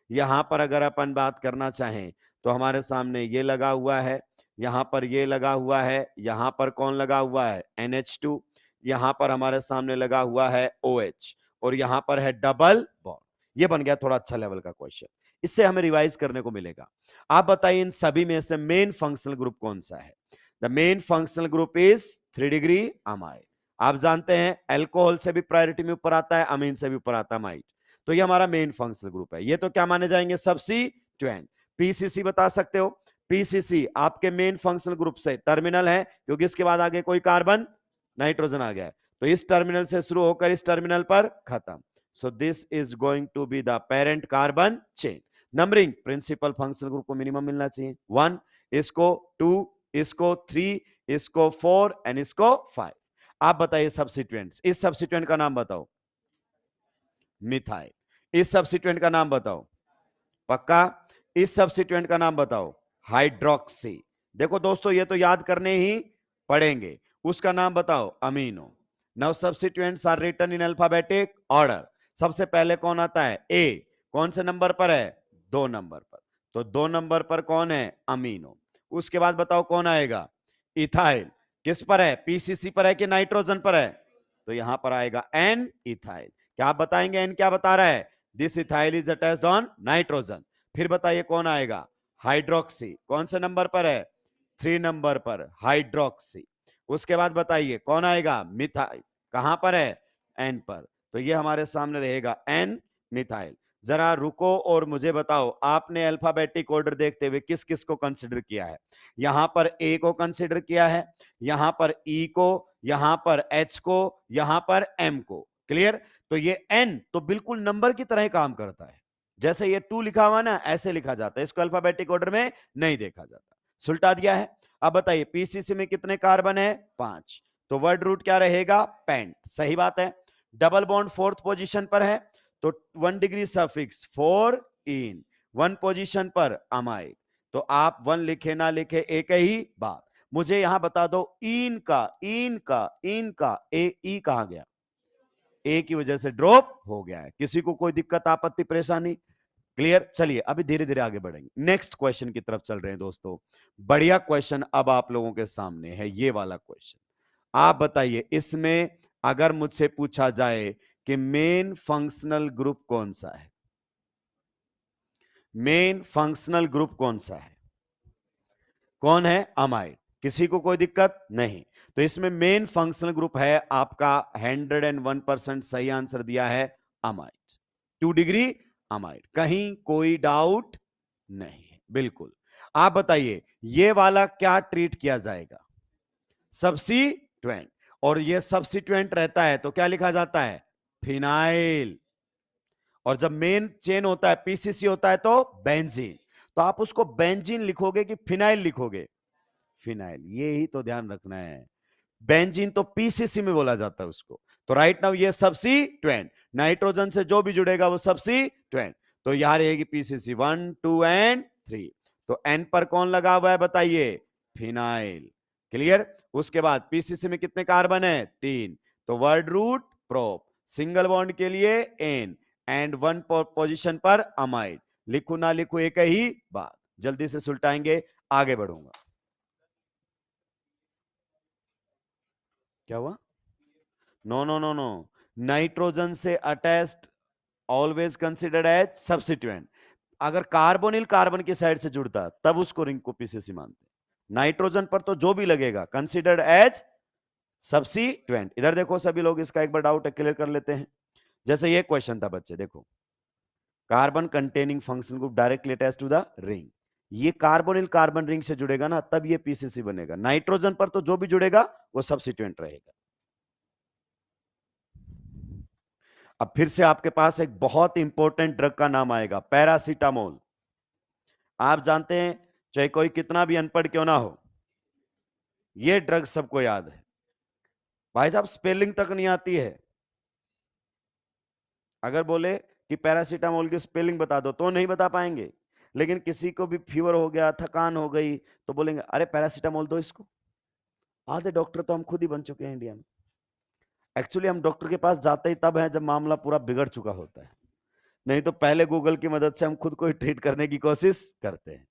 यहां पर अगर अपन बात करना चाहें तो हमारे सामने ये लगा हुआ है, यहां पर ये लगा हुआ है, यहां पर कौन लगा हुआ है, NH2। यहां पर हमारे सामने लगा हुआ है OH, और यहां पर है डबल बॉन्ड। ये बन गया थोड़ा अच्छा लेवल का क्वेश्चन, इससे हमें रिवाइज करने को मिलेगा। आप बताइए इन सभी में से मेन फंक्शनल ग्रुप कौन सा है। The main functional group is 3 degree amide. आप जानते हैं अल्कोहल से भी प्रायोरिटी में ऊपर आता है, अमीन से भी ऊपर आता है अमाइड। तो ये हमारा मेन फंक्शनल ग्रुप है। ये तो क्या माने जाएंगे, सब्स्टिट्यूएंट। पीसीसी बता सकते हो, पीसीसी आपके मेन फंक्शनल ग्रुप से टर्मिनल है, क्योंकि इसके बाद आगे कोई कार्बन नाइट्रोजन आ गया है, तो इस टर्मिनल से शुरू होकर इस टर्मिनल पर खत्म। So this is going to be the parent carbon chain. Numbering principal functional group को मिनिमम मिलना चाहिए 1, इसको 2, इसको 3, इसको 4 एंड इसको 5. आप बताइए सब्स्टिट्यूएंट्स. इस सब्स्टिट्यूएंट का नाम बताओ. मिथाइल. इस सब्स्टिट्यूएंट का नाम बताओ. पक्का. इस सब्स्टिट्यूएंट का नाम बताओ. हाइड्रोक्सी. देखो दोस्तों, ये तो याद करने ही पड़ेंगे. उसका नाम बताओ. Amino. Now substituents are written in alphabetic order. सबसे पहले कौन आता है? ए. कौन से नंबर पर है? 2 नंबर पर. तो 2 नंबर पर कौन है? अमीनो. उसके बाद बताओ कौन आएगा? इथाइल. किस पर है? पीसीसी पर है कि नाइट्रोजन पर है? तो यहां पर आएगा एन इथाइल. क्या आप बताएंगे एन क्या बता रहा है? This ethyl is attached on nitrogen. फिर बताइए कौन आएगा? हाइड्रोक्सी. कौन से नंबर पर है? 3 नंबर पर हाइड्रोक्सी. उसके बाद बताइए कौन आएगा? मिथाइल. कहां पर है? एन पर. तो ये हमारे सामने रहेगा एन मिथाइल. जरा रुको और मुझे बताओ, आपने अल्फाबेटिक ऑर्डर देखते हुए किस किस को कंसिडर किया है? यहां पर ए को कंसिडर किया है, यहां पर ई को, यहां पर एच को, यहां पर एम को. क्लियर? तो ये एन तो बिल्कुल नंबर की तरह ही काम करता है. जैसे ये 2 लिखा हुआ ना, ऐसे लिखा जाता है. इसको अल्फाबेटिक ऑर्डर में नहीं देखा जाता. सुलटा दिया है. अब बताइए पीसीसी में कितने कार्बन है? 5. तो वर्ड रूट क्या रहेगा? पेंट. सही बात है. डबल बॉन्ड 4th पोजीशन पर है, तो 1 डिग्री सफिक्स 4 इन 1 पोजीशन पर अमाइड. तो आप 1 लिखे ना लिखे एक ही बात. मुझे यहां बता दो, इन का ए ई कहां गया? ए की वजह से ड्रॉप हो गया है. किसी को कोई दिक्कत आपत्ति परेशानी? क्लियर? चलिए अभी धीरे धीरे आगे बढ़ेंगे. नेक्स्ट क्वेश्चन की तरफ चल रहे हैं दोस्तों. बढ़िया क्वेश्चन अब आप लोगों के सामने है, ये वाला क्वेश्चन. आप बताइए, इसमें अगर मुझसे पूछा जाए कि मेन फंक्शनल ग्रुप कौन सा है? मेन फंक्शनल ग्रुप कौन सा है? कौन है? अमाइड. किसी को कोई दिक्कत नहीं? तो इसमें मेन फंक्शनल ग्रुप है आपका. 101% सही आंसर दिया है अमाइड. 2 degree amide. कहीं कोई डाउट नहीं है. बिल्कुल. आप बताइए ये वाला क्या ट्रीट किया जाएगा? सब्स्टिट्यूएंट. और ये सब्स्टिट्यूएंट रहता है तो क्या लिखा जाता है? फिनाइल. और जब मेन चेन होता है, पीसीसी होता है, तो बेंजीन. तो आप उसको बेंजीन लिखोगे कि फिनाइल लिखोगे? फिनाइल. ये ही तो ध्यान रखना है. बेंजीन तो पीसीसी में बोला जाता है उसको. तो राइट नाउ ये सब्स्टिट्यूएंट. नाइट्रोजन से जो भी जुड़ेगा वो सब्स्टिट्यूएंट. तो यहां रहेगी पीसीसी 1, 2 एंड 3. तो एन पर कौन लगा हुआ है बताइए? फिनाइल. क्लियर? उसके बाद पीसीसी में कितने कार्बन है? 3. तो word root prop. Single bond के लिए एन एंड 1 पोजीशन पर अमाइड. लिखू ना लिखू एक ही बात. जल्दी से सुलटाएंगे. आगे बढ़ूंगा. क्या हुआ? No no no no. Nitrogen से attached always considered as substituent. अगर कार्बोनिल कार्बन की साइड से जुड़ता तब उसको रिंग को पीसीसी मानते. नाइट्रोजन पर तो जो भी लगेगा कंसिडर्ड एज सब्स्टिट्यूएंट. इधर देखो सभी लोग, इसका एक बार डाउट क्लियर कर लेते हैं. जैसे ये क्वेश्चन था बच्चे, देखो. Carbon containing function group directly attached to the ring. ये कार्बोनिल कार्बन रिंग से जुड़ेगा ना, तब ये पीसीसी बनेगा. नाइट्रोजन पर तो जो भी जुड़ेगा वो सब्स्टिट्यूएंट रहेगा. अब फिर से आपके पास एक बहुत इंपॉर्टेंट ड्रग का नाम आएगा, पैरासीटामोल. आप जानते हैं, चाहे कोई कितना भी अनपढ़ क्यों ना हो, ये ड्रग सबको याद है. भाई साहब स्पेलिंग तक नहीं आती है. अगर बोले कि पैरासीटामोल की स्पेलिंग बता दो तो नहीं बता पाएंगे. लेकिन किसी को भी फीवर हो गया, थकान हो गई, तो बोलेंगे अरे पैरासीटामोल दो इसको. आधे डॉक्टर तो हम खुद ही बन चुके हैं इंडिया में. एक्चुअली हम डॉक्टर के पास जाते ही तब है जब मामला पूरा बिगड़ चुका होता है. नहीं तो पहले गूगल की मदद से हम खुद को ही ट्रीट करने की कोशिश करते हैं.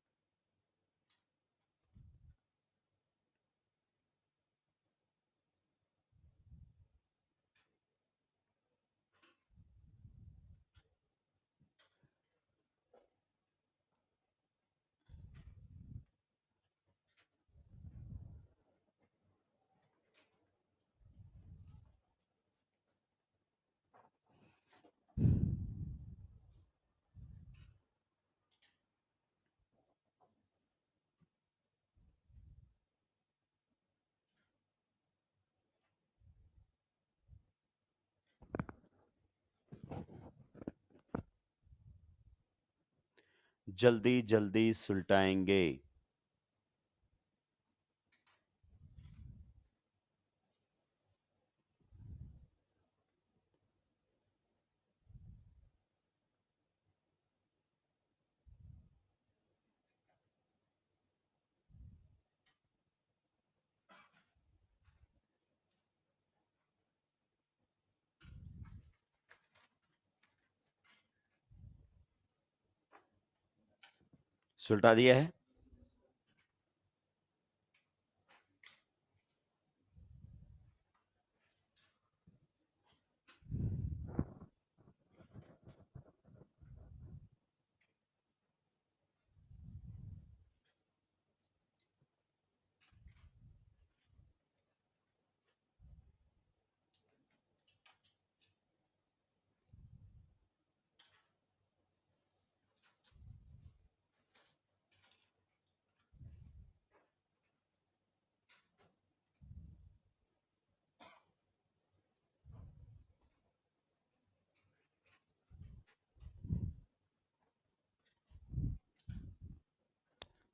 जल्दी जल्दी सुलटाएंगे। सुलटा दिया है।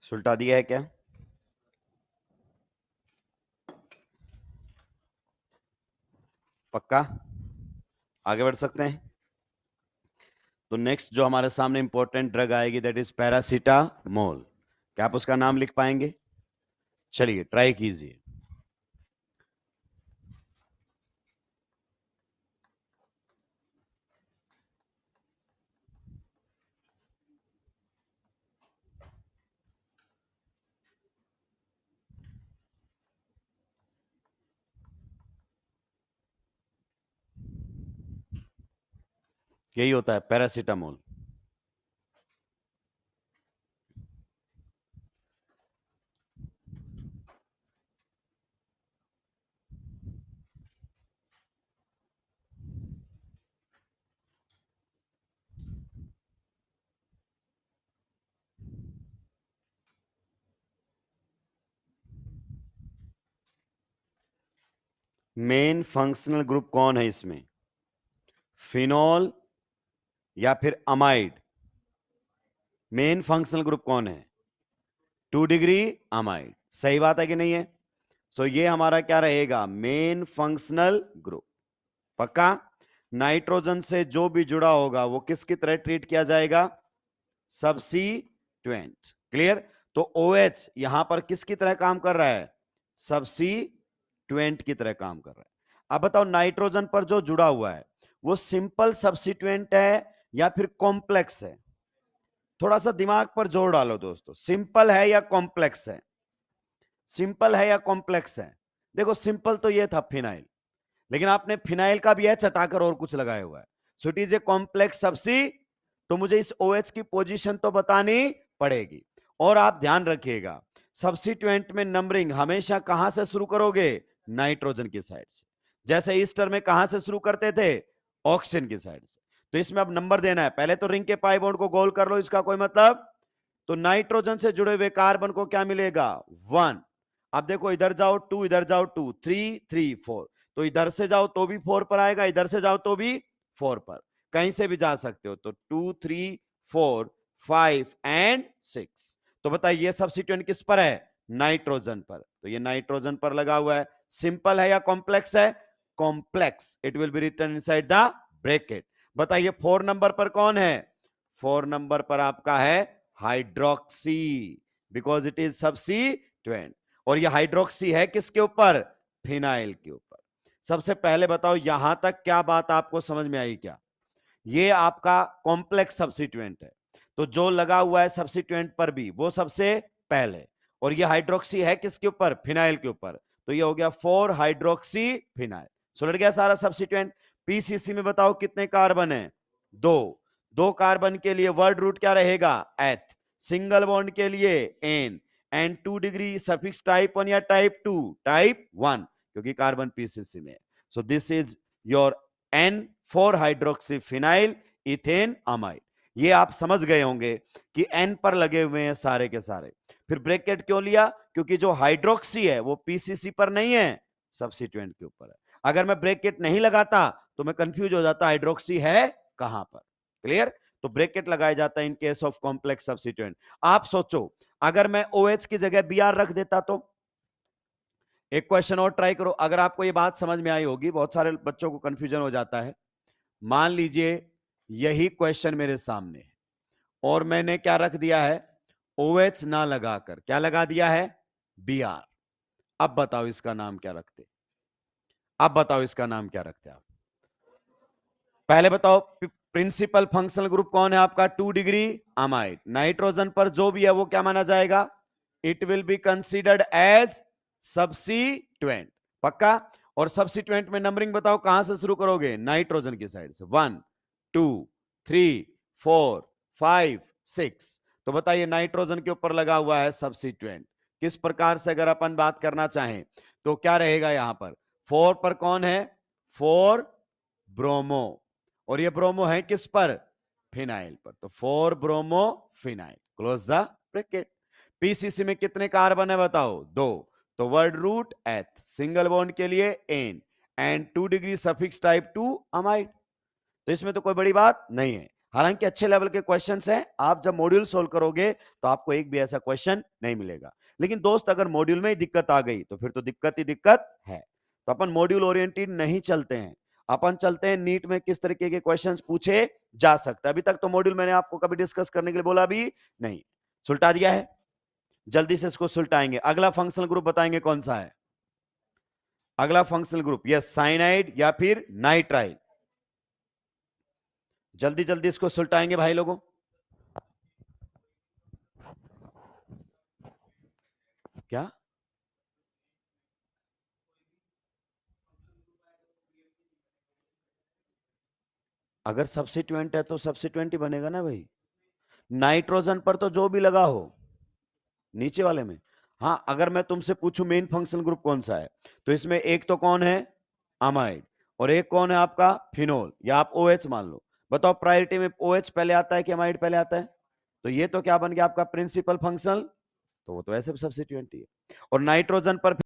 सुलटा दिया है क्या? पक्का आगे बढ़ सकते हैं? तो नेक्स्ट जो हमारे सामने इंपॉर्टेंट ड्रग आएगी दैट इज पैरासीटामोल। क्या आप उसका नाम लिख पाएंगे? चलिए ट्राई कीजिए। यही होता है पैरासीटामोल। मेन फंक्शनल ग्रुप कौन है इसमें? फिनॉल या फिर अमाइड? मेन फंक्शनल ग्रुप कौन है? 2 डिग्री अमाइड। सही बात है कि नहीं है? तो ये हमारा क्या रहेगा? Main functional group. पक्का? नाइट्रोजन से जो भी जुड़ा होगा वो किसकी तरह ट्रीट किया जाएगा? सब्स्टिट्यूएंट। क्लियर? तो OH यहां पर किसकी तरह काम कर रहा है? सब्स्टिट्यूएंट की तरह काम कर रहा है। अब बताओ नाइट्रोजन पर जो जुड़ा हुआ है वो सिंपल सब्स्टिट्यूएंट है या फिर कॉम्प्लेक्स है? थोड़ा सा दिमाग पर जोर डालो दोस्तों, सिंपल है या कॉम्प्लेक्स है? सिंपल है या कॉम्प्लेक्स है? देखो सिंपल तो ये था फिनाइल, लेकिन आपने फिनाइल का भी है चटाकर और कुछ लगाया हुआ है, so it is a complex सब्सी। तो मुझे इस OH की पोजीशन तो बतानी पड़ेगी। और आप ध्यान रखिएगा सब्स्टिट्यूएंट में नंबरिंग हमेशा कहां से शुरू करोगे? नाइट्रोजन की साइड से। जैसे ईस्टर में कहां से शुरू करते थे? ऑक्सीजन की साइड से। तो इसमें अब नंबर देना है। पहले तो रिंग के पाई बॉन्ड को गोल कर लो, इसका कोई मतलब। तो नाइट्रोजन से जुड़े हुए कार्बन को क्या मिलेगा? 1। अब देखो इधर जाओ 2, इधर जाओ 2, 3 3 4। तो इधर से जाओ तो भी 4 पर आएगा, इधर से जाओ तो भी 4 पर। कहीं से भी जा सकते हो। तो 2 3 4 5 एंड 6। तो बताइए ये सब्स्टिट्यूएंट किस पर है? नाइट्रोजन पर। तो ये नाइट्रोजन पर लगा हुआ है। सिंपल है या कॉम्प्लेक्स है? Complex. It will be written inside the bracket. बताइए 4 नंबर पर कौन है? 4 नंबर पर आपका है hydroxy, because it is substituent. और ये हाइड्रोक्सी है किसके ऊपर? फिनाइल के ऊपर। सबसे पहले बताओ यहां तक क्या बात आपको समझ में आई क्या? ये आपका कॉम्प्लेक्स सब्स्टिट्यूएंट है, तो जो लगा हुआ है सब्स्टिट्यूएंट पर भी वो सबसे पहले। और ये हाइड्रोक्सी है किसके ऊपर? फिनाइल के ऊपर। तो ये हो गया 4 हाइड्रोक्सी फिनाइल। सुलट गया सारा सब्स्टिट्यूएंट। पीसीसी में बताओ कितने कार्बन है? 2। 2 कार्बन के लिए वर्ड रूट क्या रहेगा? एथ। सिंगल बॉन्ड के लिए ane. And 2 degree suffix type 1 या टाइप 2? टाइप 1, क्योंकि कार्बन पीसीसी में। सो this is your N4 hydroxy phenyl ethane amide. ये आप समझ गए होंगे कि N पर लगे हुए हैं सारे के सारे। फिर ब्रैकेट क्यों लिया? क्योंकि जो हाइड्रोक्सी है वो पीसीसी पर नहीं है, सब्स्टिट्यूएंट के ऊपर है। अगर मैं ब्रैकेट नहीं लगाता तो मैं कंफ्यूज हो जाता हाइड्रोक्सी है कहां पर। क्लियर? तो ब्रैकेट लगाया जाता है in case of complex substituent. आप सोचो अगर मैं OH की जगह Br रख देता तो। एक क्वेश्चन और ट्राई करो, अगर आपको ये बात समझ में आई होगी, बहुत सारे बच्चों को कंफ्यूजन हो जाता है। मान लीजिए यही क्वेश्चन मेरे सामने है और मैंने क्या रख दिया है, OH ना लगाकर क्या लगा दिया है, Br। अब बताओ इसका नाम क्या रखते, अब बताओ इसका नाम क्या रखते आप। पहले बताओ प्रिंसिपल फंक्शनल ग्रुप कौन है आपका, 2 डिग्री अमाइड। नाइट्रोजन पर जो भी है वो क्या माना जाएगा, it will be considered as substituent. पक्का। और सब्स्टिट्यूएंट में नंबरिंग बताओ कहां से शुरू करोगे, नाइट्रोजन की साइड से, 1 2 3 4 5 6। तो बताइए नाइट्रोजन के ऊपर लगा हुआ है सब्स्टिट्यूएंट। किस प्रकार से अगर अपन बात करना चाहें तो क्या रहेगा यहां पर, 4 पर कौन है, 4 ब्रोमो, और ये ब्रोमो है किस पर, फिनाइल पर, तो 4 bromo phenyl, close the bracket. PCC में कितने कार्बन है बताओ, 2। तो word root eth, single bond के लिए ane, and 2 degree suffix type 2 amide. तो इसमें तो कोई बड़ी बात नहीं है। हालांकि अच्छे लेवल के क्वेश्चंस हैं, आप जब मॉड्यूल सोल्व करोगे तो आपको एक भी ऐसा क्वेश्चन नहीं मिलेगा। लेकिन दोस्त अगर मॉड्यूल में ही दिक्कत आ गई तो फिर तो दिक्कत ही दिक्कत है। तो अपन मॉड्यूल ओरिएंटेड नहीं चलते हैं, अपन चलते हैं नीट में किस तरीके के क्वेश्चंस पूछे जा सकते हैं। अभी तक तो मॉड्यूल मैंने आपको कभी डिस्कस करने के लिए बोला भी नहीं, सुलटा दिया है। जल्दी से इसको सुलटाएंगे। अगला फंक्शनल ग्रुप बताएंगे कौन सा है, अगला फंक्शनल ग्रुप, यस साइनाइड या फिर नाइट्राइल। जल्दी जल्दी इसको सुलटाएंगे भाई लोगों। क्या, अगर सब्स्टिट्यूएंट है तो सब्स्टिट्यूएंट ही बनेगा ना भाई। नाइट्रोजन पर तो जो भी लगा हो, नीचे वाले में। हां अगर मैं तुमसे पूछूं मेन फंक्शनल ग्रुप कौन सा है, तो इसमें एक तो कौन है, अमाइड, और एक कौन है आपका, फिनोल, या आप OH मान लो। बताओ प्रायोरिटी में OH पहले आता है कि अमाइड पहले आता है, तो ये तो क्या बन गया आपका प्रिंसिपल फंक्शनल, तो वो तो ऐसे सब्स्टिट्यूएंट ही है। और नाइट्रोजन पर